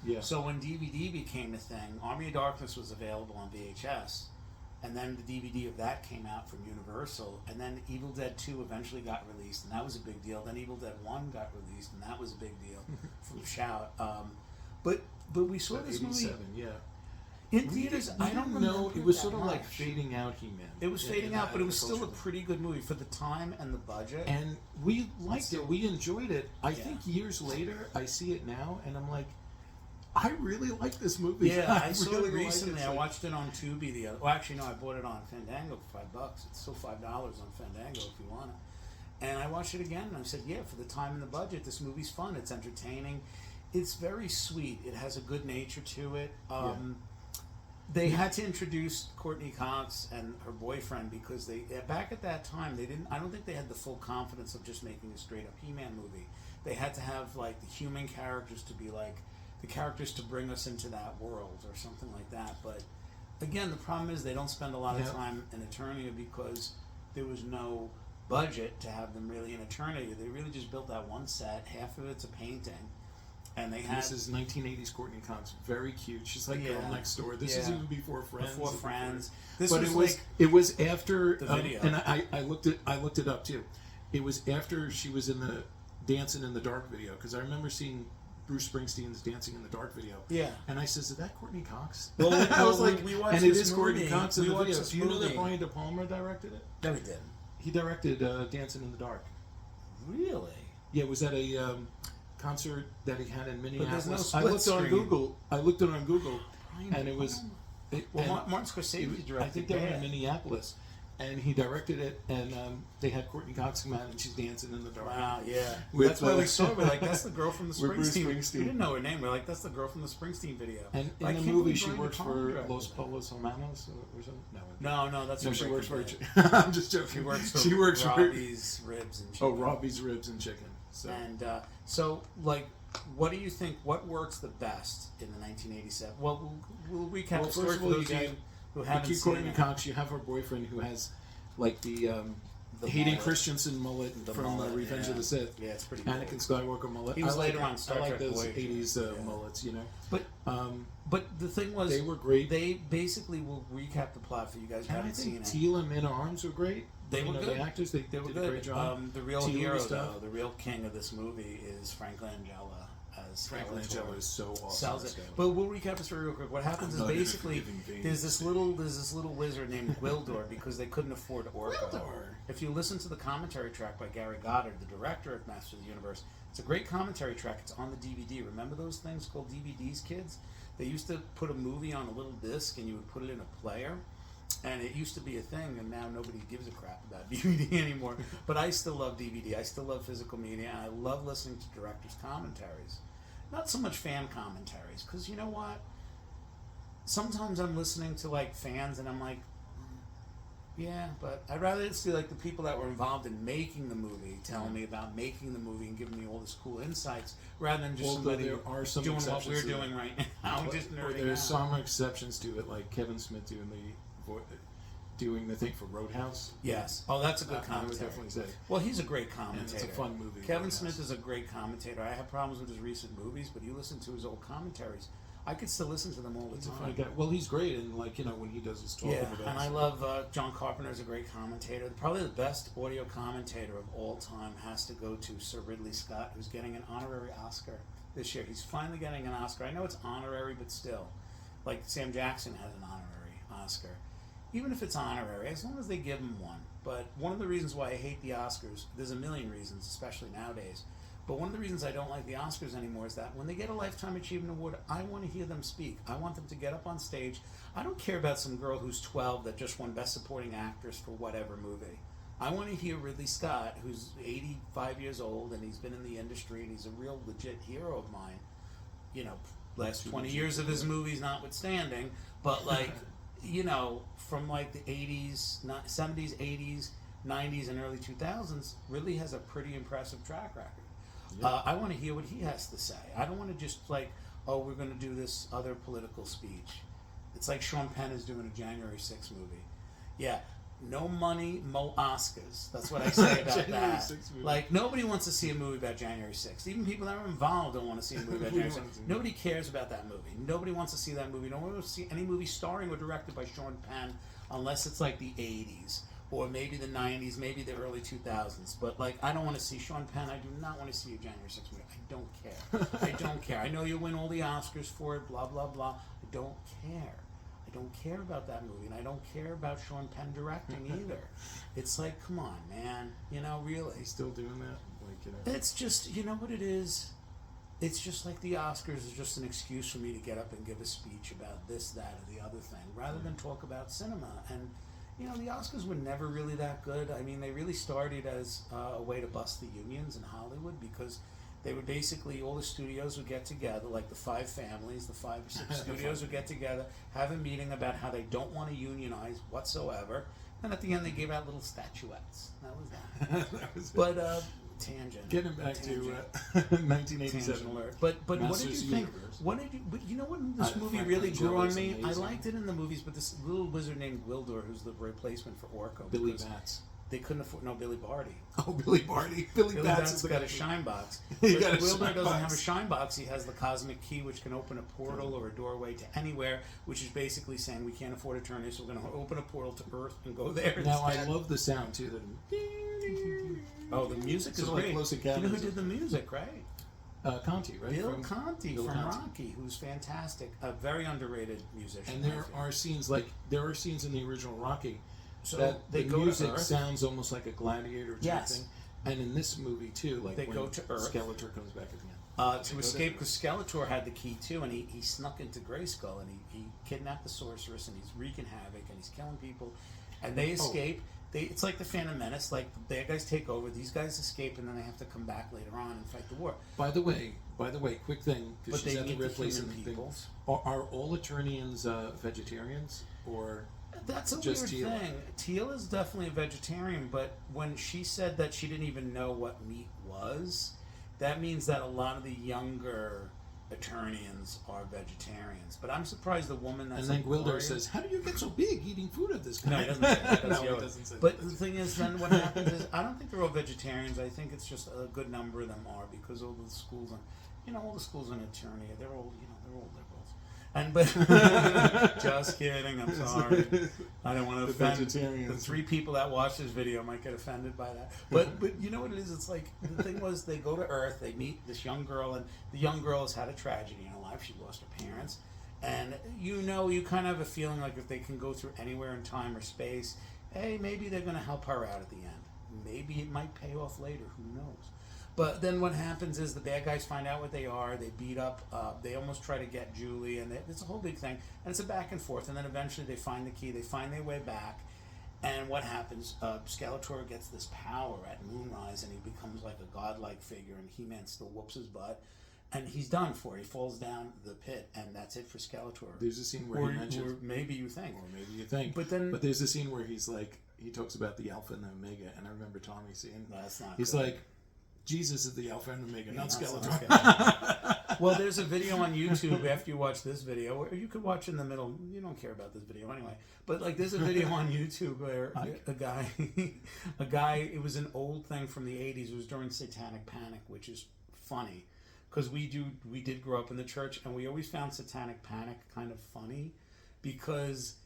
Yeah. So when DVD became a thing, Army of Darkness was available on VHS, and then the DVD of that came out from Universal, and then Evil Dead 2 eventually got released, and that was a big deal. Then Evil Dead 1 got released, and that was a big deal from Shout. But we saw this movie in theaters. I don't know. It was sort of like fading out. He-Man. It was fading out, but it was still a pretty good movie for the time and the budget. And we liked it. We enjoyed it. I think years later, I see it now, and I'm like, I really like this movie. Yeah, I saw it recently. I watched it on Tubi the other. Well, actually, no, I bought it on Fandango for $5. It's still $5 on Fandango if you want it. And I watched it again, and I said, yeah, for the time and the budget, this movie's fun. It's entertaining. It's very sweet. It has a good nature to it. They had to introduce Courtney Cox and her boyfriend because they back at that time they didn't. I don't think they had the full confidence of just making a straight up He-Man movie. They had to have like the human characters to be like. The characters to bring us into that world or something like that. But again, the problem is they don't spend a lot of time in Eternia because there was no budget to have them really in Eternia. They really just built that one set. Half of it's a painting. And they had... This is 1980s Courtney Cox. Very cute. She's like Girl Next Door. This is even before Friends. Before Friends. It was after... The video. And I looked it up too. It was after she was in the Dancing in the Dark video. Because I remember seeing... Bruce Springsteen's Dancing in the Dark video. Yeah. And I says, is that Courtney Cox? Well, I was like, we watched and it is Courtney Cox in the video. Do you know that Brian De Palma directed it? No, he didn't. He directed Dancing in the Dark. Really? Yeah, it was at a concert that he had in Minneapolis. But there's no I looked on Google. And it was... Martin Scorsese directed I think they were in Minneapolis. and he directed it, and they had Courtney Cox come out, and she's dancing in the dark. Wow, yeah. With, that's why we saw her. We're like, that's the girl from the with Bruce Springsteen. Springsteen. We didn't know her name. We're like, that's the girl from the Springsteen video. And in Like, the can't movie, believe she Brian works De for Palma Los directed Pollos Hermanos or something. No, that's no. She works for. Bad. I'm just joking. She works for Robbie's Ribs and Chicken. Oh, Robbie's Ribs and Chicken. So. And so, like, what do you think? What works the best in the 1987? Well, we'll recap the story first of for all, those of you who haven't keep seen Courtney it. Cox. You have her boyfriend who has like the Hayden mullet. Christensen mullet from mullet, Revenge of the Sith. Yeah, it's pretty cool. Anakin Skywalker mullet. He was I later like, on Star I like Trek those Voyager. 80s mullets, you know. But the thing was, they were great. They basically will recap the plot for you guys who And I haven't seen think it. Teal and Man at Arms were great. They were good. The actors, they were did good. a great job. The real Teal hero, stuff. though, the real king of this movie is Frank Langella. Frank Langella is so awesome. Sells it. But we'll recap the story real quick. What happens is basically there's this little wizard named Gwildor because they couldn't afford Orko. If you listen to the commentary track by Gary Goddard, the director of Master of the Universe, it's a great commentary track. It's on the DVD. Remember those things called DVDs, kids? They used to put a movie on a little disc and you would put it in a player. And it used to be a thing, and now nobody gives a crap about DVD anymore. But I still love DVD. I still love physical media, and I love listening to directors' commentaries. Not so much fan commentaries, because you know what? Sometimes I'm listening to like fans, and I'm like, yeah, but I'd rather see like the people that were involved in making the movie telling me about making the movie and giving me all this cool insights, rather than just somebody there are some doing what exceptions we're to doing right now. Just nerding There's out. some exceptions to it, like Kevin Smith doing the thing for Roadhouse. Yes. Oh, that's a good I would commentator. definitely say. Well, he's a great commentator. And it's a fun movie. Kevin Roadhouse. Smith is a great commentator. I have problems with his recent movies, but you listen to his old commentaries. I could still listen to them all the He's a time. funny guy. Well, he's great, and like when he does his 12 Yeah, events. and I love John Carpenter's a great commentator. Probably the best audio commentator of all time has to go to Sir Ridley Scott, who's getting an honorary Oscar this year. He's finally getting an Oscar. I know it's honorary, but still. Like Sam Jackson has an honorary Oscar. Even if it's honorary, as long as they give him one. But one of the reasons why I hate the Oscars, there's a million reasons, especially nowadays, but one of the reasons I don't like the Oscars anymore is that when they get a Lifetime Achievement Award, I want to hear them speak. I want them to get up on stage. I don't care about some girl who's 12 that just won Best Supporting Actress for whatever movie. I want to hear Ridley Scott, who's 85 years old, and he's been in the industry, and he's a real legit hero of mine. You know, last 20 years of his movies notwithstanding, but like, you know, from like the 80s, 70s, 80s, 90s, and early 2000s, Ridley has a pretty impressive track record. Yeah. I want to hear what he has to say. I don't want to just like, oh, we're going to do this other political speech. It's like Sean Penn is doing a January 6th movie. Yeah, no money, mo Oscars. That's what I say about that. Like, nobody wants to see a movie about January 6th. Even people that are involved don't want to see a movie about January 6th. Nobody cares about that movie. Nobody wants to see that movie. No one wants to see any movie starring or directed by Sean Penn unless it's like the 80s. Or maybe the 90s, maybe the early 2000s. But, like, I don't want to see Sean Penn. I do not want to see a January 6th movie. I don't care. I don't care. I know you win all the Oscars for it, blah, blah, blah. I don't care. I don't care about that movie. And I don't care about Sean Penn directing either. It's like, come on, man. You know, really. He's still doing that? Like, you know. It's just, you know what it is? It's just like the Oscars is just an excuse for me to get up and give a speech about this, that, or the other thing, rather than talk about cinema. And you know, the Oscars were never really that good. I mean, they really started as a way to bust the unions in Hollywood because they would basically, all the studios would get together, like the 5 families, the 5 or 6 studios would get together, have a meeting about how they don't want to unionize whatsoever, and at the end they gave out little statuettes. That was that. That was it. But, tangent. Getting back Tangent. to 1987. Alert. But what did you Masters think? Universe. What did you? But you know when this movie Frank really grew on Langella's me? I amazing. liked it in the movies, but this little wizard named Gwildor, who's the replacement for Orko, Billy because Batts. they couldn't afford. No, Billy Barty. Oh, Billy Barty. Billy Billy Batts Batts is the got guy. a shine box. He But got a Gwildor shine doesn't have a box. shine box. He has the cosmic key, which can open a portal or a doorway to anywhere, which is basically saying we can't afford eternity, so we're going to open a portal to Earth and go there. Now, instead. I love the sound, too. Oh, the music is Sort of like great. Close You know who Encounters. did the music, right? Conti, right? Bill Conti Bill from Conti. Rocky, who's fantastic, a very underrated musician. And there are scenes in the original Rocky so that they the go music to Earth. sounds almost like a gladiator type Yes. thing. And in this movie too, like They when go to Earth. Skeletor comes back at the end. To escape, because Skeletor had the key too, and he snuck into Grayskull and he kidnapped the sorceress and he's wreaking havoc and he's killing people. and they escape. It's like the Phantom Menace. Like the bad guys take over, these guys escape, and then they have to come back later on and fight the war. By the way, quick thing, because she's at the red place and people. Are all Eternians vegetarians, or that's a just weird Teal? thing. Teal is definitely a vegetarian, but when she said that she didn't even know what meat was, that means that a lot of the younger Eternians are vegetarians. But I'm surprised the woman that's... And then Gwildor says, how do you get so big eating food of this kind? No, he doesn't say that. No, he doesn't say but that. the thing is, then what happens is, I don't think they're all vegetarians. I think it's just a good number of them are, because all the schools, all the schools in Eternia, they're all liberals. But just kidding. I'm sorry. I don't want to offend the 3 people that watch this video. Might get offended by that. But you know what it is? It's like the thing was they go to Earth. They meet this young girl, and the young girl has had a tragedy in her life. She lost her parents, and you kind of have a feeling like if they can go through anywhere in time or space, hey, maybe they're going to help her out at the end. Maybe it might pay off later. Who knows? But then what happens is the bad guys find out what they are. They beat up. They almost try to get Julie, and it's a whole big thing. And it's a back and forth. And then eventually they find the key. They find their way back. And what happens? Skeletor gets this power at Moonrise, and he becomes like a godlike figure. And He-Man still whoops his butt, and he's done for. He falls down the pit, and that's it for Skeletor. There's a scene where he mentions, or maybe you think, But there's a scene where he's like, he talks about the Alpha and the Omega, and I remember Tommy saying, that's not. He's good. like, Jesus is the Alpha and Omega, not Skeletor. Well, there's a video on YouTube after you watch this video, or you could watch in the middle. You don't care about this video anyway. But like, there's a video on YouTube where a guy, it was an old thing from the 80s. It was during Satanic Panic, which is funny because we did grow up in the church, and we always found Satanic Panic kind of funny because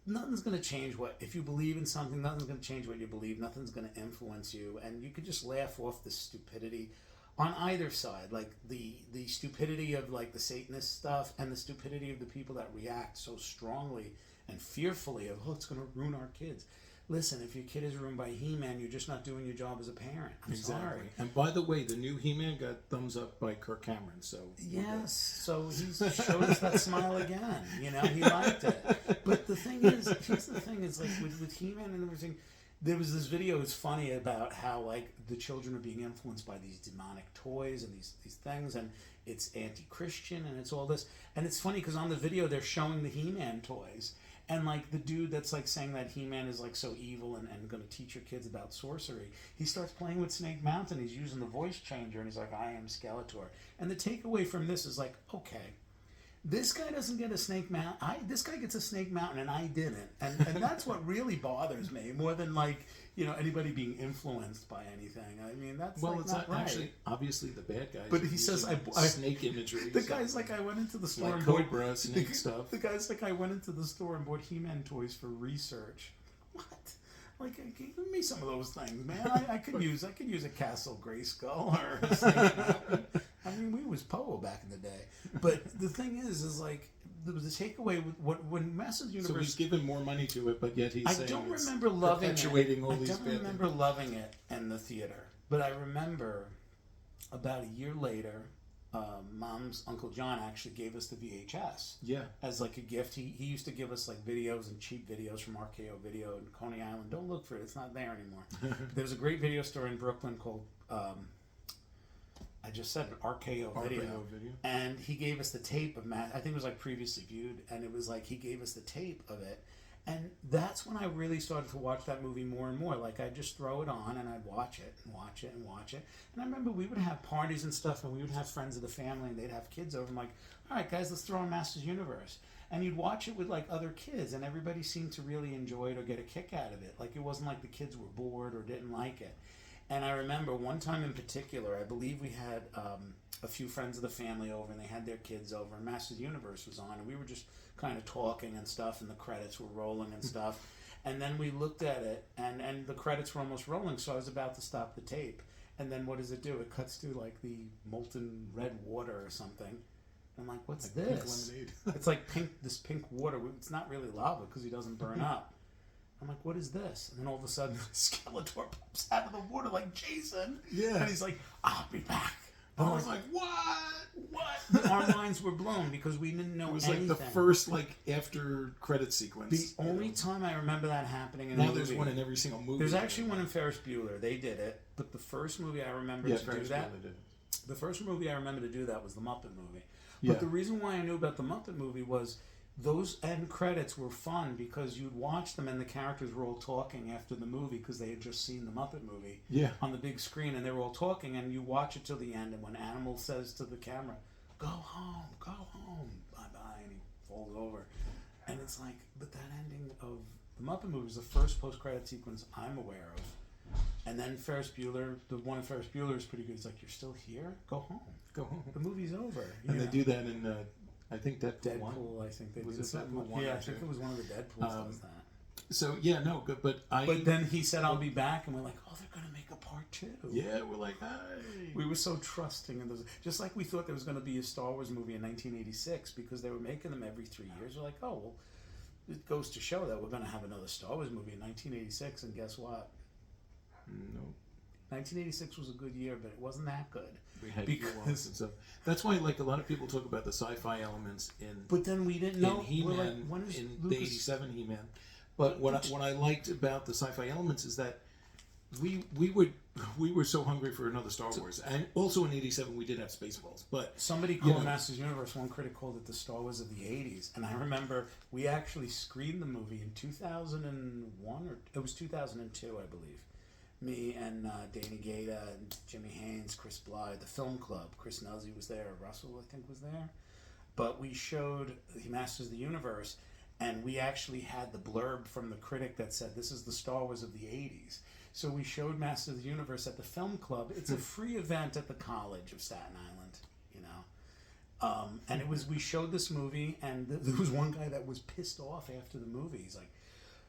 nothing's going to change if you believe in something. Nothing's going to change what you believe. Nothing's going to influence you, and you could just laugh off the stupidity on either side, like the stupidity of like the Satanist stuff and the stupidity of the people that react so strongly and fearfully of, it's going to ruin our kids. Listen, if your kid is ruined by He-Man, you're just not doing your job as a parent. I'm sorry. And by the way, the new He-Man got thumbs up by Kirk Cameron. So yes, so he showed us that smile again. He liked it. But the thing is, here's the thing: is like with He-Man and everything. There was this video. It's funny about how like the children are being influenced by these demonic toys and these things, and it's anti-Christian and it's all this. And it's funny because on the video they're showing the He-Man toys. And like the dude that's like saying that He-Man is like so evil and going to teach your kids about sorcery, he starts playing with Snake Mountain. He's using the voice changer, and he's like, I am Skeletor. And the takeaway from this is like, okay, this guy doesn't get a Snake Mountain. This guy gets a Snake Mountain, and I didn't. And that's what really bothers me more than like anybody being influenced by anything. I mean, that's it's not right. Actually obviously the bad guys. But he says snake imagery. The guy's like, I went into the store like and Cobra, bought snake stuff. The guy's like, I went into the store and bought He-Man toys for research. What? Like, give me some of those things, man. I could use a Castle Grayskull or a Snake Mountain. I mean, we was Poe back in the day. But the thing is like the takeaway with when Masters Universe. So he's given more money to it, but yet he's saying don't remember loving perpetuating it. all these. I don't remember loving it in the theater, but I remember about a year later, Mom's Uncle John actually gave us the VHS. Yeah. As like a gift. He used to give us like videos and cheap videos from RKO Video in Coney Island. Don't look for it. It's not there anymore. There was a great video store in Brooklyn called, I just said RKO Video. And he gave us the tape of I think it was like Previously Viewed. And it was like he gave us the tape of it. And that's when I really started to watch that movie more and more. Like, I'd just throw it on and I'd watch it and watch it and watch it. And I remember we would have parties and stuff, and we would have friends of the family, and they'd have kids over. I'm like, all right, guys, let's throw on Masters Universe. And you'd watch it with, like, other kids, and everybody seemed to really enjoy it or get a kick out of it. Like, it wasn't like the kids were bored or didn't like it. And I remember one time in particular, I believe we had a few friends of the family over, and they had their kids over, and Masters Universe was on, and we were just kind of talking and stuff, and the credits were rolling and stuff. And then we looked at it, and the credits were almost rolling, so I was about to stop the tape. And then what does it do? It cuts to like the molten red water or something. I'm like, what's this? Pink lemonade. It's like this pink water. It's not really lava because he doesn't burn up. I'm like, what is this? And then all of a sudden, Skeletor pops out of the water like Jason. Yeah. And he's like, I'll be back. And I was like, what? What? Our minds were blown because we didn't know anything. It was like the first after credit sequence. The only time I remember that happening in a now movie. There's one in every single movie. There's actually one in Ferris Bueller. They did it, but the first movie I remember to Ferris do that. Bueller did it. The first movie I remember to do that was the Muppet movie. Yeah. But the reason why I knew about the Muppet movie was those end credits were fun because you'd watch them and the characters were all talking after the movie because they had just seen the Muppet movie on the big screen, and they were all talking, and you watch it till the end, and when Animal says to the camera, go home, bye-bye, and he falls over. And it's like, but that ending of the Muppet movie was the first post-credit sequence I'm aware of. And then Ferris Bueller, the one in Ferris Bueller is pretty good. It's like, you're still here? Go home. Go home. The movie's over. And they do that in, I think Deadpool 1. Deadpool, I think they was did. it Deadpool 1 yeah, or I think 2? it was one of the Deadpools does that. So, yeah, no, good, but then he said, I'll be back, and we're like, oh, they're going to make a part 2. Yeah, we're like, hey. We were so trusting in those. Just like we thought there was going to be a Star Wars movie in 1986 because they were making them every 3 years. We're like, oh, well, it goes to show that we're going to have another Star Wars movie in 1986, and guess what? No. 1986 was a good year, but it wasn't that good. We had because and stuff. That's why, a lot of people talk about the sci-fi elements in. But then we didn't know. In He-Man, like, when is in Lucas... the '87 He-Man. But what I liked about the sci-fi elements is that we were so hungry for another Star Wars, and also in '87 we did have Spaceballs. But somebody called Masters Universe. One critic called it the Star Wars of the '80s, and I remember we actually screened the movie in 2001 or it was 2002, I believe. Me and Danny Gaeta and Jimmy Haynes, Chris Blythe, the film club. Chris Nuzzi was there. Russell, I think, was there. But we showed Masters of the Universe, and we actually had the blurb from the critic that said, this is the Star Wars of the 80s. So we showed Masters of the Universe at the film club. It's a free event at the College of Staten Island, you know. And we showed this movie, and there was one guy that was pissed off after the movie. He's like,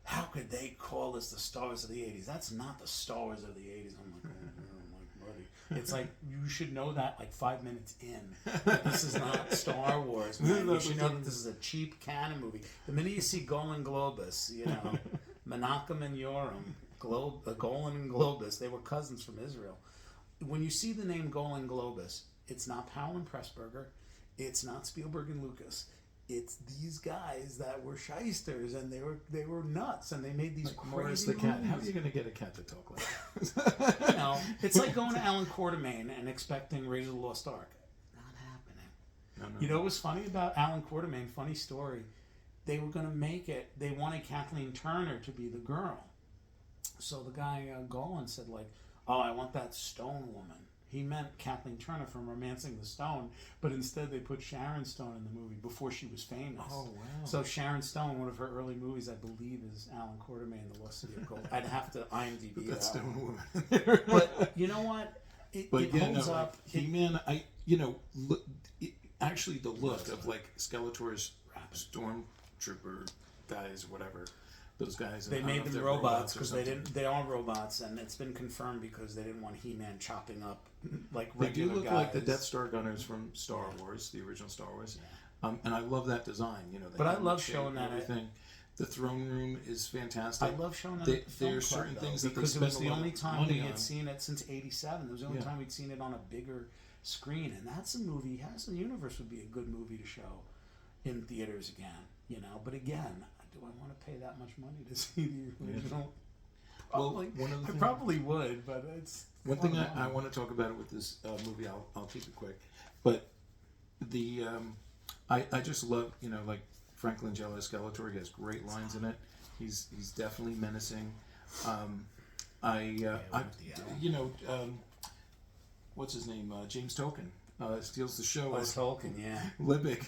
how could they call this the Star Wars of the 80s? That's not the Star Wars of the 80s. I'm like, buddy. It's like, you should know that 5 minutes in. This is not Star Wars, man. You should know that this is a cheap canon movie. The minute you see Golan Globus, Menachem and Yoram, Golan and Globus, they were cousins from Israel. When you see the name Golan Globus, it's not Powell and Pressburger. It's not Spielberg and Lucas. It's these guys that were shysters, and they were nuts, and they made these crazy Morris the cat. movies. How are you going to get a cat to talk like that? It's like going to Alan Quartermain and expecting Raiders of the Lost Ark. Not happening. No. You know what was funny about Alan Quartermain? Funny story. They were going to make it. They wanted Kathleen Turner to be the girl. So the guy Golan said, oh, I want that stone woman. He meant Kathleen Turner from Romancing the Stone, but instead they put Sharon Stone in the movie before she was famous. Oh, wow. So Sharon Stone, one of her early movies, I believe, is Alan Quartermain, The Lost City of Gold. I'd have to IMDb that Stone one. woman. But you know what? It holds up. He-Man, actually the look of Skeletor's stormtrooper guys, whatever. Those guys. They made them robots because they are robots, and it's been confirmed because they didn't want He-Man chopping up regular They do look guys. like the Death Star gunners from Star Wars, the original Star Wars. Yeah. And I love that design. But I love showing that everything. The throne room is fantastic. I love showing that at the film There's club, certain though, things that they because it spend was the a lot only of time money we had on. seen it since '87. It was the only time we'd seen it on a bigger screen, and that's a movie. Has the Universe would be a good movie to show in theaters again. But again, do I want to pay that much money to see the original? Probably. I probably would, but it's one thing I want to talk about it with this movie. I'll keep it quick, but the I just love Frank Langella's Skeletor. He has great lines in it. He's definitely menacing. What's his name? James Tolkien. Steals the show. Tolkien, yeah. Libick.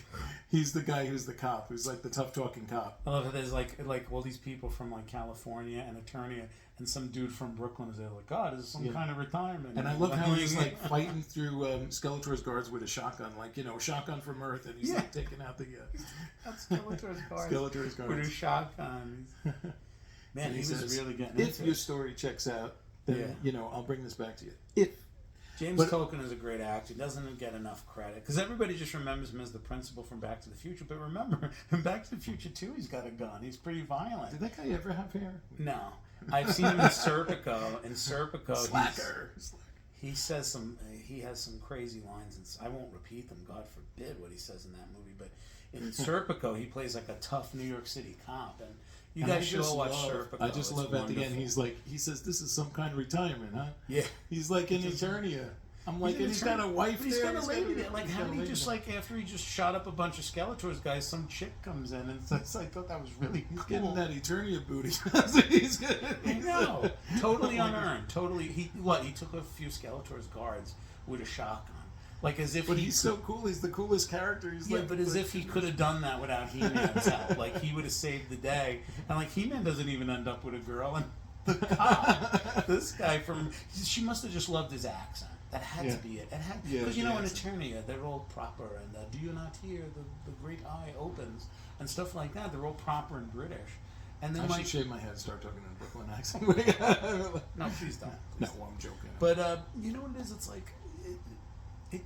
He's the guy who's the cop, who's the tough talking cop. I love that there's like all these people from California and Eternia, and some dude from Brooklyn is there God, is this some kind of retirement? And I love how he's fighting through Skeletor's guards with a shotgun, shotgun from Earth, and he's taking out the that's Skeletor's guards. Skeletor's guards with a shotgun. Man, he was really getting if into your it. story checks out, then I'll bring this back to you. If James Tolkien is a great actor. He doesn't get enough credit because everybody just remembers him as the principal from Back to the Future. But remember, in Back to the Future 2, he's got a gun. He's pretty violent. Did that guy ever have hair? No. I've seen him in Serpico. In Serpico, Slacker. He says he has some crazy lines, and I won't repeat them. God forbid what he says in that movie. But in Serpico, he plays like a tough New York City cop, and you guys should all watch Serpico. I just love at the end. He says, "This is some kind of retirement, huh?" Yeah. He's like in Eternia. I'm like, and he's got a wife there. He's got a lady there. Like, how did he just like after he just shot up a bunch of Skeletor's guys, some chick comes in, and I thought that was really cool. Getting that Eternia booty. He's good. I know. Totally unearned. Totally. He took a few Skeletor's guards with a shotgun. Like as if he's so cool. He's the coolest character. He's but as if he could have done that without He-Man's help. Like he would have saved the day. And like He-Man doesn't even end up with a girl. And the cop, this guy she must have just loved his accent. That had to be it. It had because in Eternia they're all proper and do you not hear the great eye opens and stuff like that. They're all proper and British. And then I should shave my head and start talking in a Brooklyn accent. No, please don't. No, I'm joking. But you know what it is? It's like.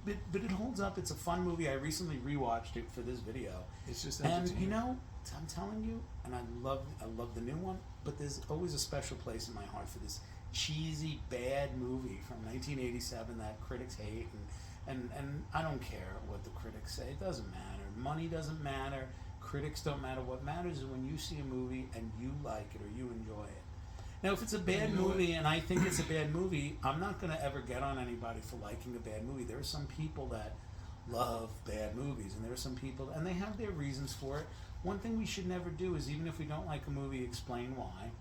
But it holds up. It's a fun movie. I recently rewatched it for this video. It's just and you know, I'm telling you, and I love the new one. But there's always a special place in my heart for this cheesy bad movie from 1987 that critics hate, and I don't care what the critics say. It doesn't matter. Money doesn't matter. Critics don't matter. What matters is when you see a movie and you like it or you enjoy it. Now, if it's a bad movie and I think it's a bad movie, I'm not going to ever get on anybody for liking a bad movie. There are some people that love bad movies, and there are some people, and they have their reasons for it. One thing we should never do is, even if we don't like a movie, explain why.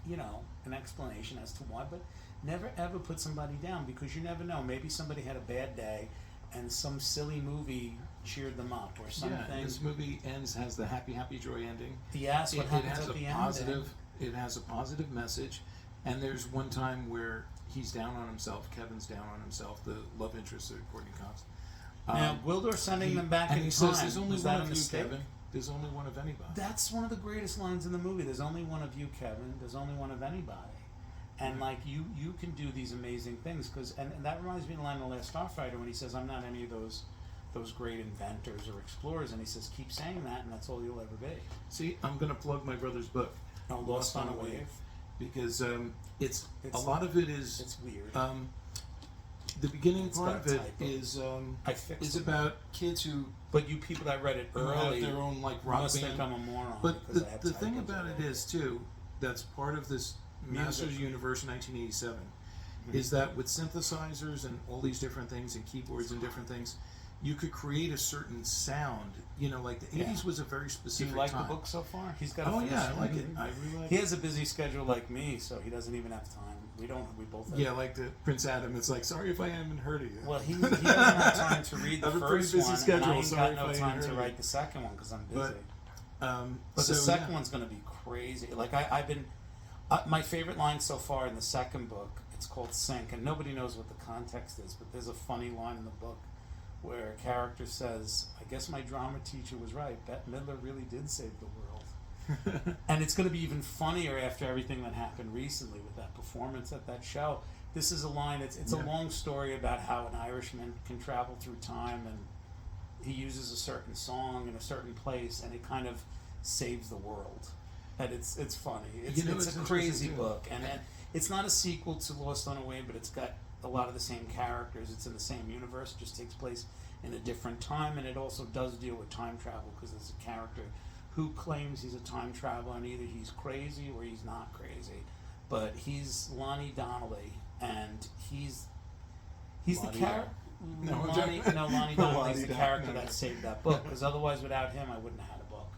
You know, an explanation as to why, but never ever put somebody down, because you never know. Maybe somebody had a bad day, and some silly movie cheered them up, or something. Yeah, this movie has the happy, joy ending. Yes, what happens at the end? It has a positive message, and there's one time where he's down on himself. Kevin's down on himself. The love interest of Courtney Cox. Now, Gwildor sending them back in time. Says, "There's only was one that of a mistake? you, Kevin. There's only one of anybody." That's one of the greatest lines in the movie. There's only one of you, Kevin. There's only one of anybody. And like you can do these amazing things and that reminds me of the line in The Last Starfighter when he says, "I'm not any of those great inventors or explorers," and he says, "Keep saying that, and that's all you'll ever be." See, I'm going to plug my brother's book. No, Lost on a Wave. Because it's a lot of it is it's weird. The beginning part of it is about kids who. But you people that read it early have their own like rock must band. think I'm a moron. But the thing about it is too, that's part of this Masters Universe 1987, is that with synthesizers and all these different things and keyboards and different things, you could create a certain sound. You know, like the 80s was a very specific time. Do you like time. the book so far? He's got. Oh yeah, I like it. I really like He has a busy schedule like me, so he doesn't even have time. We both. Yeah, like the Prince Adam. It's like, sorry if I haven't heard of you. Well, he doesn't have time to read the first one, schedule, and I ain't got no if time to write the second one because I'm busy. But the second one's going to be crazy. Like I've been, my favorite line so far in the second book. It's called Sink, and nobody knows what the context is, but there's a funny line in the book where a character says, "I guess my drama teacher was right. Bette Midler really did save the world." And it's going to be even funnier after everything that happened recently with that performance at that show. This is a line. It's a long story about how an Irishman can travel through time, and he uses a certain song in a certain place, and it kind of saves the world. And it's funny. It's a crazy book, and it's not a sequel to Lost on a Wave, but it's got a lot of the same characters. It's in the same universe, just takes place in a different time, and it also does deal with time travel because there's a character who claims he's a time traveler, and either he's crazy or he's not crazy. But he's Lonnie Donnelly, and he's the character. Lonnie Donnelly's the character that saved that book, because otherwise, without him, I wouldn't have had a book.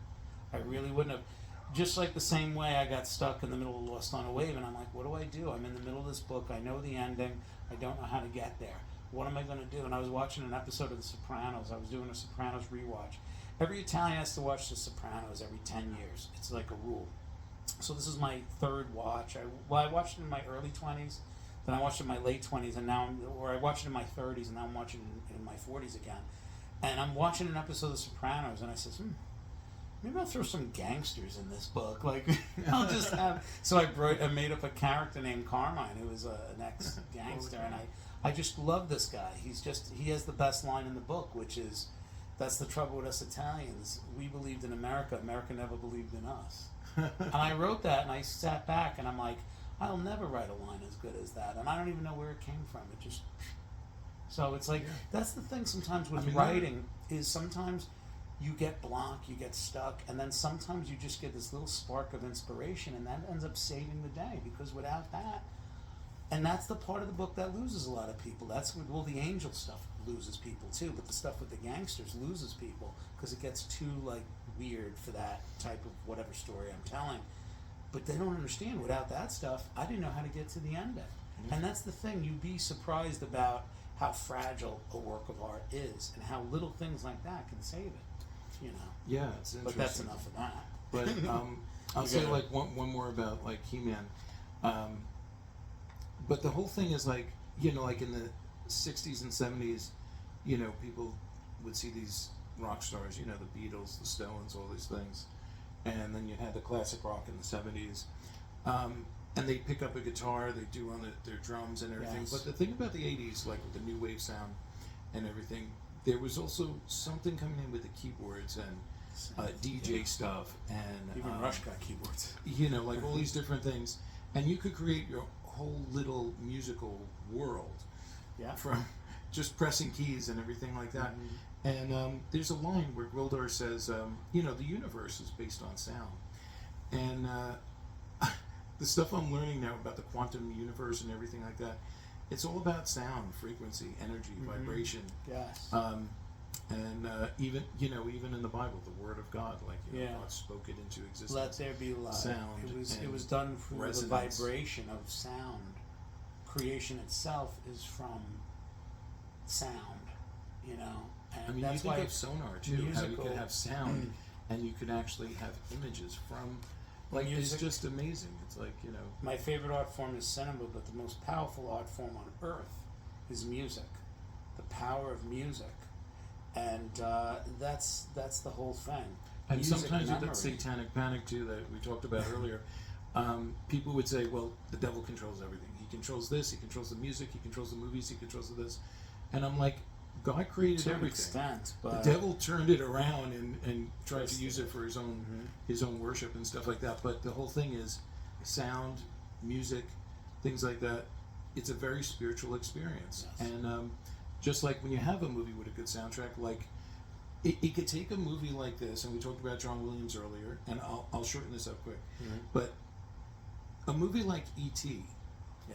I really wouldn't have. Just like the same way I got stuck in the middle of Lost on a Wave, and I'm like, what do? I'm in the middle of this book. I know the ending. I don't know how to get there. What am I going to do? And I was watching an episode of The Sopranos. I was doing a Sopranos rewatch. Every Italian has to watch The Sopranos every 10 years. It's like a rule. So this is my third watch. I watched it in my early 20s, then I watched it in my late 20s, and now I watched it in my 30s, and now I'm watching it in my 40s again. And I'm watching an episode of The Sopranos, and I says, maybe I'll throw some gangsters in this book. Like, I'll just have... So I made up a character named Carmine, who was an ex-gangster, and I just love this guy. He has the best line in the book, which is, that's the trouble with us Italians. We believed in America. America never believed in us. And I wrote that, and I sat back, and I'm like, I'll never write a line as good as that, and I don't even know where it came from. It just so it's like that's the thing sometimes with writing is sometimes you get blocked, you get stuck, and then sometimes you just get this little spark of inspiration, and that ends up saving the day because without that. And that's the part of the book that loses a lot of people. That's what, well, the angel stuff loses people too, but the stuff with the gangsters loses people because it gets too like weird for that type of whatever story I'm telling. But they don't understand. Without that stuff, I didn't know how to get to the end of it. And that's the thing. You'd be surprised about how fragile a work of art is and how little things like that can save it. You know. Yeah, it's interesting. But that's enough of that. But I'll say like one more about like He-Man. But the whole thing is like, you know, like in the 60s and 70s, you know, people would see these rock stars, you know, the Beatles, the Stones, all these things. And then you had the classic rock in the 70s. And they pick up a guitar, they do on their drums and everything. Yes. But the thing about the 80s, like with the new wave sound and everything, there was also something coming in with the keyboards and DJ stuff. And even Rush got keyboards. You know, like all these different things. And you could create your whole little musical world from just pressing keys and everything like that. And there's a line where Gwildor says, you know, the universe is based on sound. And the stuff I'm learning now about the quantum universe and everything like that, it's all about sound, frequency, energy, vibration. Yes. And even, you know, even in the Bible, the Word of God, like, you know, God spoke it into existence. Let there be light. Sound. It was done through resonance. the vibration of sound. Creation itself is from sound, you know. And I mean, that's you why think of sonar too, how you could have sound and you could actually have images from, like, music. it's just amazing. It's like, you know. My favorite art form is cinema, but the most powerful art form on earth is music. The power of music. And that's the whole thing. And Music sometimes with memory. that satanic panic too that we talked about earlier, people would say, well, the devil controls everything. He controls this, he controls the music, he controls the movies, he controls this. And I'm like, God created to an everything. extent, but The devil turned it around and tried to use it for his own worship and stuff like that. But the whole thing is sound, music, things like that. It's a very spiritual experience. Yes. And just like when you have a movie with a good soundtrack, like it could take a movie like this, and we talked about John Williams earlier, and I'll shorten this up quick. But a movie like E.T.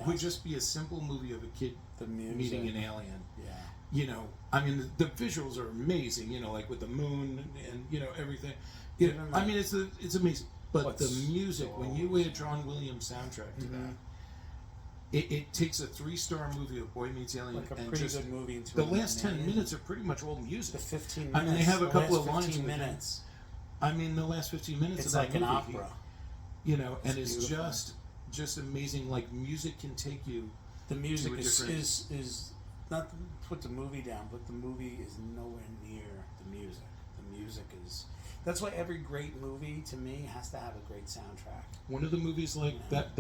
would just be a simple movie of a kid meeting an alien. Yeah. You know, I mean, the visuals are amazing. You know, like with the moon and you know everything. You know, I mean, it's amazing. But the music, when you add John Williams soundtrack to that, it takes a 3-star movie of Boy Meets Alien Like a and pretty just good movie into the last 10 minutes are pretty much all music. The 15 minutes. I mean, they have a couple of lines. 15 minutes. I mean, the last 15 minutes It's of that like an movie, opera. you know, and It's it's beautiful. just amazing. Like music can take you. The music to a different- is not to put the movie down, but the movie is nowhere near the music. The music is. That's why every great movie to me has to have a great soundtrack. One of the movies like that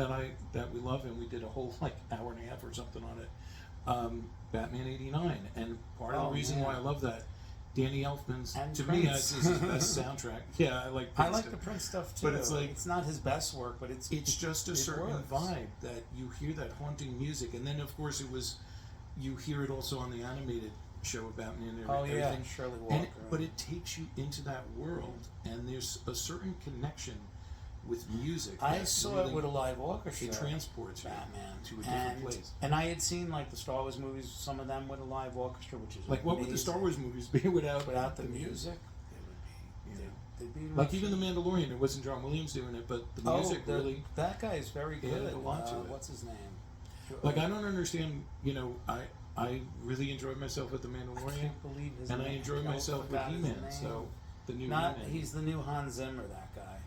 we love, and we did a whole like hour and a half or something on it, Batman '89, and part of the reason why I love that, Danny Elfman's And to Prince. me that's his best soundtrack. Yeah, I like. I Prince like too. the Prince stuff too. But it's like it's not his best work, but it's just a certain works. vibe that you hear that haunting music, and then of course you hear it also on the animated show of Batman and everything. Shirley Walker. But it takes you into that world, and there's a certain connection with music. I that's saw really, it with a live orchestra. It transports you Batman to a different place. And I had seen like the Star Wars movies, some of them with a live orchestra, which is Like what would the Star Wars movies be without the music? They'd be like even the Mandalorian, it wasn't John Williams doing it, but the music really. That guy is very good. added a lot to it. What's his name? Like I don't understand. You know, I really enjoyed myself with the I Mandalorian, can't believe his and name. I enjoyed myself with forgot his He-Man. name. So the new Not He-Man. he's the new Hans Zimmer. That guy.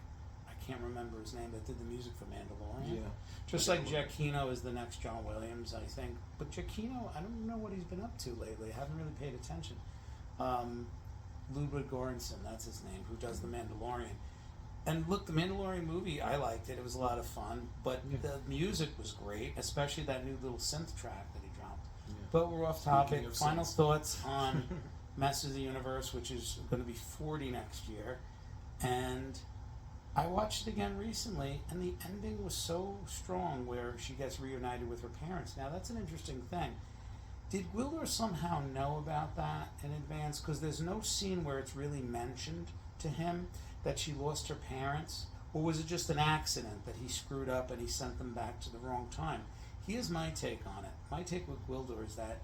I can't remember his name. That did the music for Mandalorian. Yeah. Just like Giacchino is the next John Williams, I think. But Giacchino, I don't know what he's been up to lately. I haven't really paid attention. Ludwig Göransson, that's his name, who does the Mandalorian. And look, the Mandalorian movie, I liked it. It was a lot of fun. But the music was great, especially that new little synth track that he dropped. Yeah. But we're off topic. Speaking of Final synths. thoughts on Masters of the Universe, which is going to be 40 next year. And I watched it again recently, and the ending was so strong where she gets reunited with her parents. Now, that's an interesting thing. Did Gwildor somehow know about that in advance? Because there's no scene where it's really mentioned to him that she lost her parents. Or was it just an accident that he screwed up and he sent them back to the wrong time? Here's my take on it. My take with Gwildor is that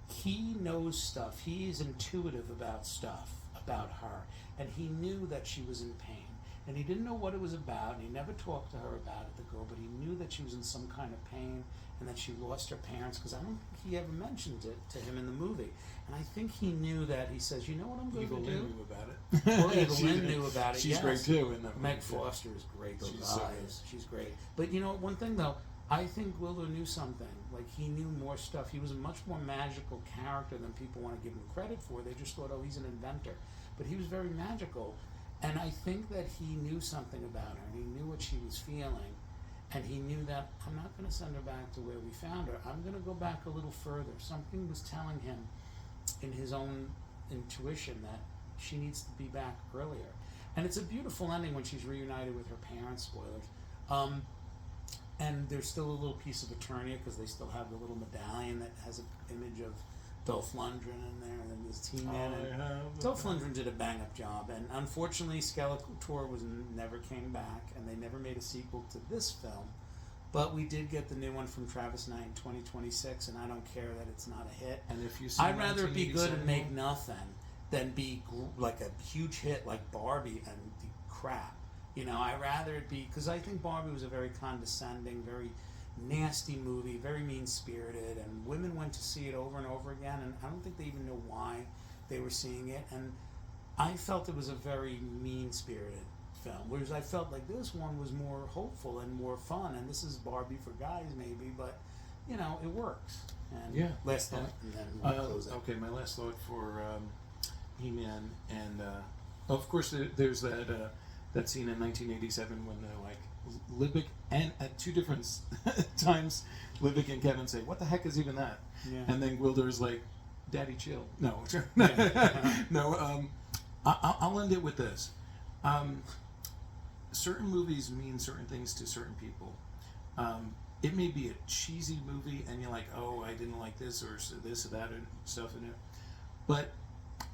he knows stuff. He is intuitive about stuff, about her. And he knew that she was in pain. And he didn't know what it was about, and he never talked to her about it, the girl, but he knew that she was in some kind of pain and that she lost her parents, because I don't think he ever mentioned it to him in the movie. And I think he knew that. He says, you know what I'm going to do? Evil Lynn knew about it. Well, Evil Lynn knew about it, She's yes. great too. In that Meg movie. Foster is great. Those She's so eyes. She's great. But you know, one thing though, I think Gwildor knew something. Like, he knew more stuff. He was a much more magical character than people want to give him credit for. They just thought, oh, he's an inventor. But he was very magical. And I think that he knew something about her, and he knew what she was feeling. And he knew that, I'm not going to send her back to where we found her. I'm going to go back a little further. Something was telling him in his own intuition that she needs to be back earlier. And it's a beautiful ending when she's reunited with her parents, spoilers. And there's still a little piece of Eternia, because they still have the little medallion that has an image of Dolph Lundgren in there, and then there's T-Man. Dolph Lundgren did a bang-up job, and unfortunately Skeletor never came back, and they never made a sequel to this film. But we did get the new one from Travis Knight in 2026, and I don't care that it's not a hit. And if you see I'd rather it be good and make nothing than be like a huge hit like Barbie and be crap. You know, I'd rather it be, because I think Barbie was a very condescending, very nasty movie, very mean-spirited, and women went to see it over and over again, and I don't think they even know why they were seeing it, and I felt it was a very mean-spirited film, whereas I felt like this one was more hopeful and more fun, and this is Barbie for guys maybe, but, you know, it works. And yeah. Last thought, and then we'll close it. Okay, my last thought for He-Man, and of course there's that scene in 1987 when they're like, Liebig, and at two different times, Liebig and Kevin say, "What the heck is even that?" Yeah. And then Gwildor's like, "Daddy, chill." No, Yeah. no. I'll end it with this. Certain movies mean certain things to certain people. It may be a cheesy movie, and you're like, "Oh, I didn't like this or this or that and stuff in it," but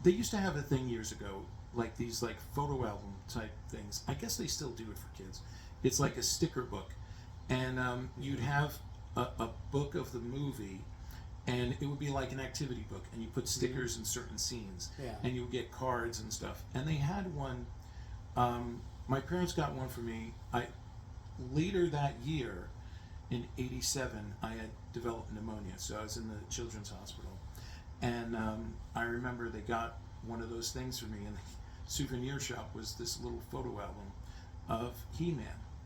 they used to have a thing years ago, like these like photo album type things. I guess they still do it for kids. It's like a sticker book, and you'd have a book of the movie, and it would be like an activity book, and you put stickers in certain scenes, and you would get cards and stuff. And they had one. My parents got one for me. Later that year, in '87, I had developed pneumonia, so I was in the children's hospital, and I remember they got one of those things for me, and the souvenir shop was this little photo album of He-Man.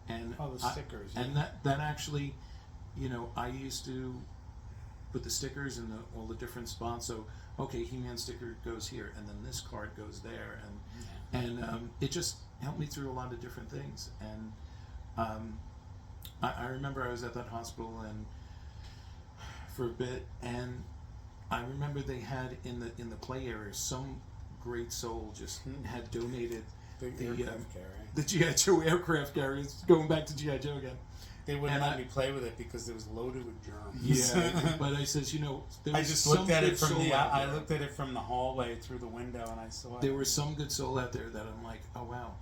And the stickers. And that actually, you know, I used to put the stickers in all the different spots. So, okay, He-Man sticker goes here, and then this card goes there, and it just helped me through a lot of different things. And I remember I was at that hospital and for a bit, and I remember they had in the play area, some great soul just had donated the G.I. Joe aircraft carriers, going back to G.I. Joe again. They wouldn't let me play with it because it was loaded with germs. Yeah, but I says, you know, there was I just looked at it from I looked at it from the hallway through the window, and I saw it. There was some good soul out there that I'm like, oh wow,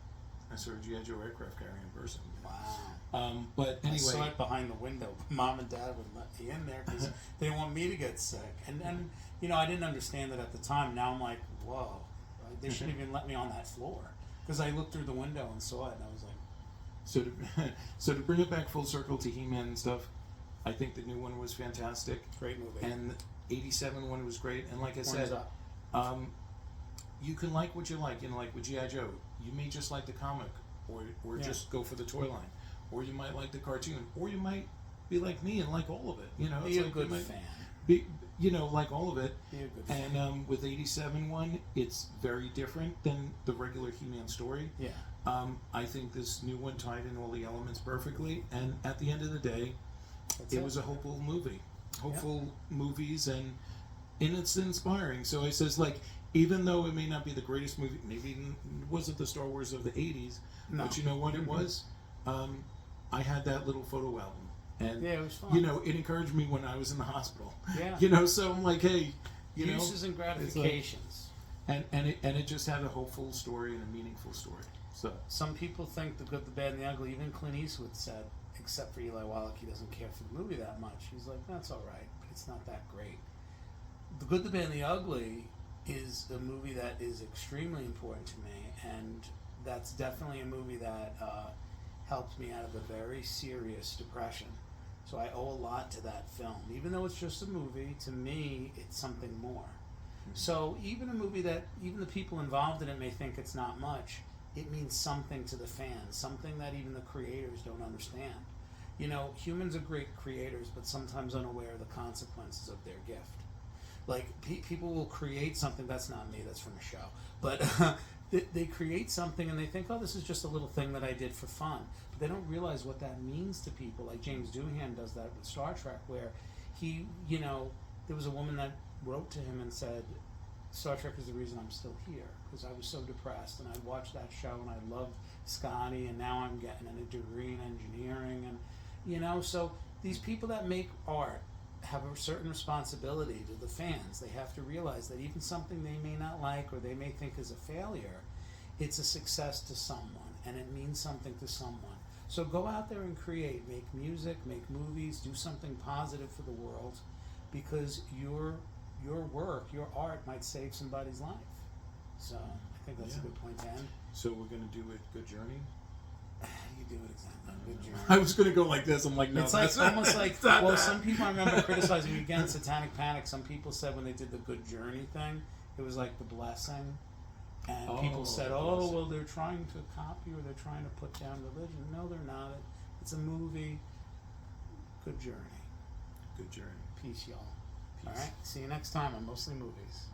I saw a G.I. Joe aircraft carrier in person. Wow. But anyway, I saw it behind the window. Mom and Dad would let me in there because they didn't want me to get sick. And you know, I didn't understand it at the time. Now I'm like, whoa, they shouldn't even let me on that floor, because I looked through the window and saw it, and I was like. So to bring it back full circle to He-Man and stuff, I think the new one was fantastic. Great movie. And the '87 one was great. And like I said, you can like what you like. You know, like with G.I. Joe, you may just like the comic, or just go for the toy line, or you might like the cartoon, or you might be like me and like all of it. You know, be it's a like good fan. You know, like all of it. Be a good fan. And with '87 one, it's very different than the regular He-Man story. Yeah. I think this new one tied in all the elements perfectly, and at the end of the day, it was a hopeful movie. Hopeful movies, and it's inspiring. So I says, like, even though it may not be the greatest movie, maybe it wasn't the Star Wars of the 80s, No. but you know what it was? I had that little photo album. And, yeah, it was fun. you know, it encouraged me when I was in the hospital. Yeah. You know, so I'm like, hey, you know. Uses and gratifications. And it just had a hopeful story and a meaningful story. So some people think The Good, the Bad, and the Ugly. Even Clint Eastwood said, except for Eli Wallach, he doesn't care for the movie that much. He's like, that's all right, but it's not that great. The Good, the Bad, and the Ugly is a movie that is extremely important to me, and that's definitely a movie that helped me out of a very serious depression. So I owe a lot to that film. Even though it's just a movie, to me, it's something more. So even a movie that even the people involved in it may think it's not much, it means something to the fans, something that even the creators don't understand. You know, humans are great creators, but sometimes unaware of the consequences of their gift. Like, people will create something, that's not me, that's from a show, but they create something and they think, oh, this is just a little thing that I did for fun. But they don't realize what that means to people. Like James Doohan does that with Star Trek, where he, you know, there was a woman that wrote to him and said, Star Trek is the reason I'm still here, because I was so depressed, and I watched that show and I loved Scotty, and now I'm getting a degree in engineering, and you know, so these people that make art have a certain responsibility to the fans. They have to realize that even something they may not like or they may think is a failure, it's a success to someone, and it means something to someone. So go out there and create, make music, make movies, do something positive for the world, because your work, your art might save somebody's life. So I think that's a good point to end. So we're going to do it Good Journey? How do you do it exactly? Good journey. I was going to go like this. I'm like, no. It's like almost like, well, some people, I remember criticizing me again, Satanic Panic. Some people said when they did the Good Journey thing, it was like the blessing. And people said, oh, well, they're trying to copy or they're trying to put down religion. No, they're not. It's a movie. Good Journey. Good Journey. Peace, y'all. Peace. All right. See you next time on Mostly Movies.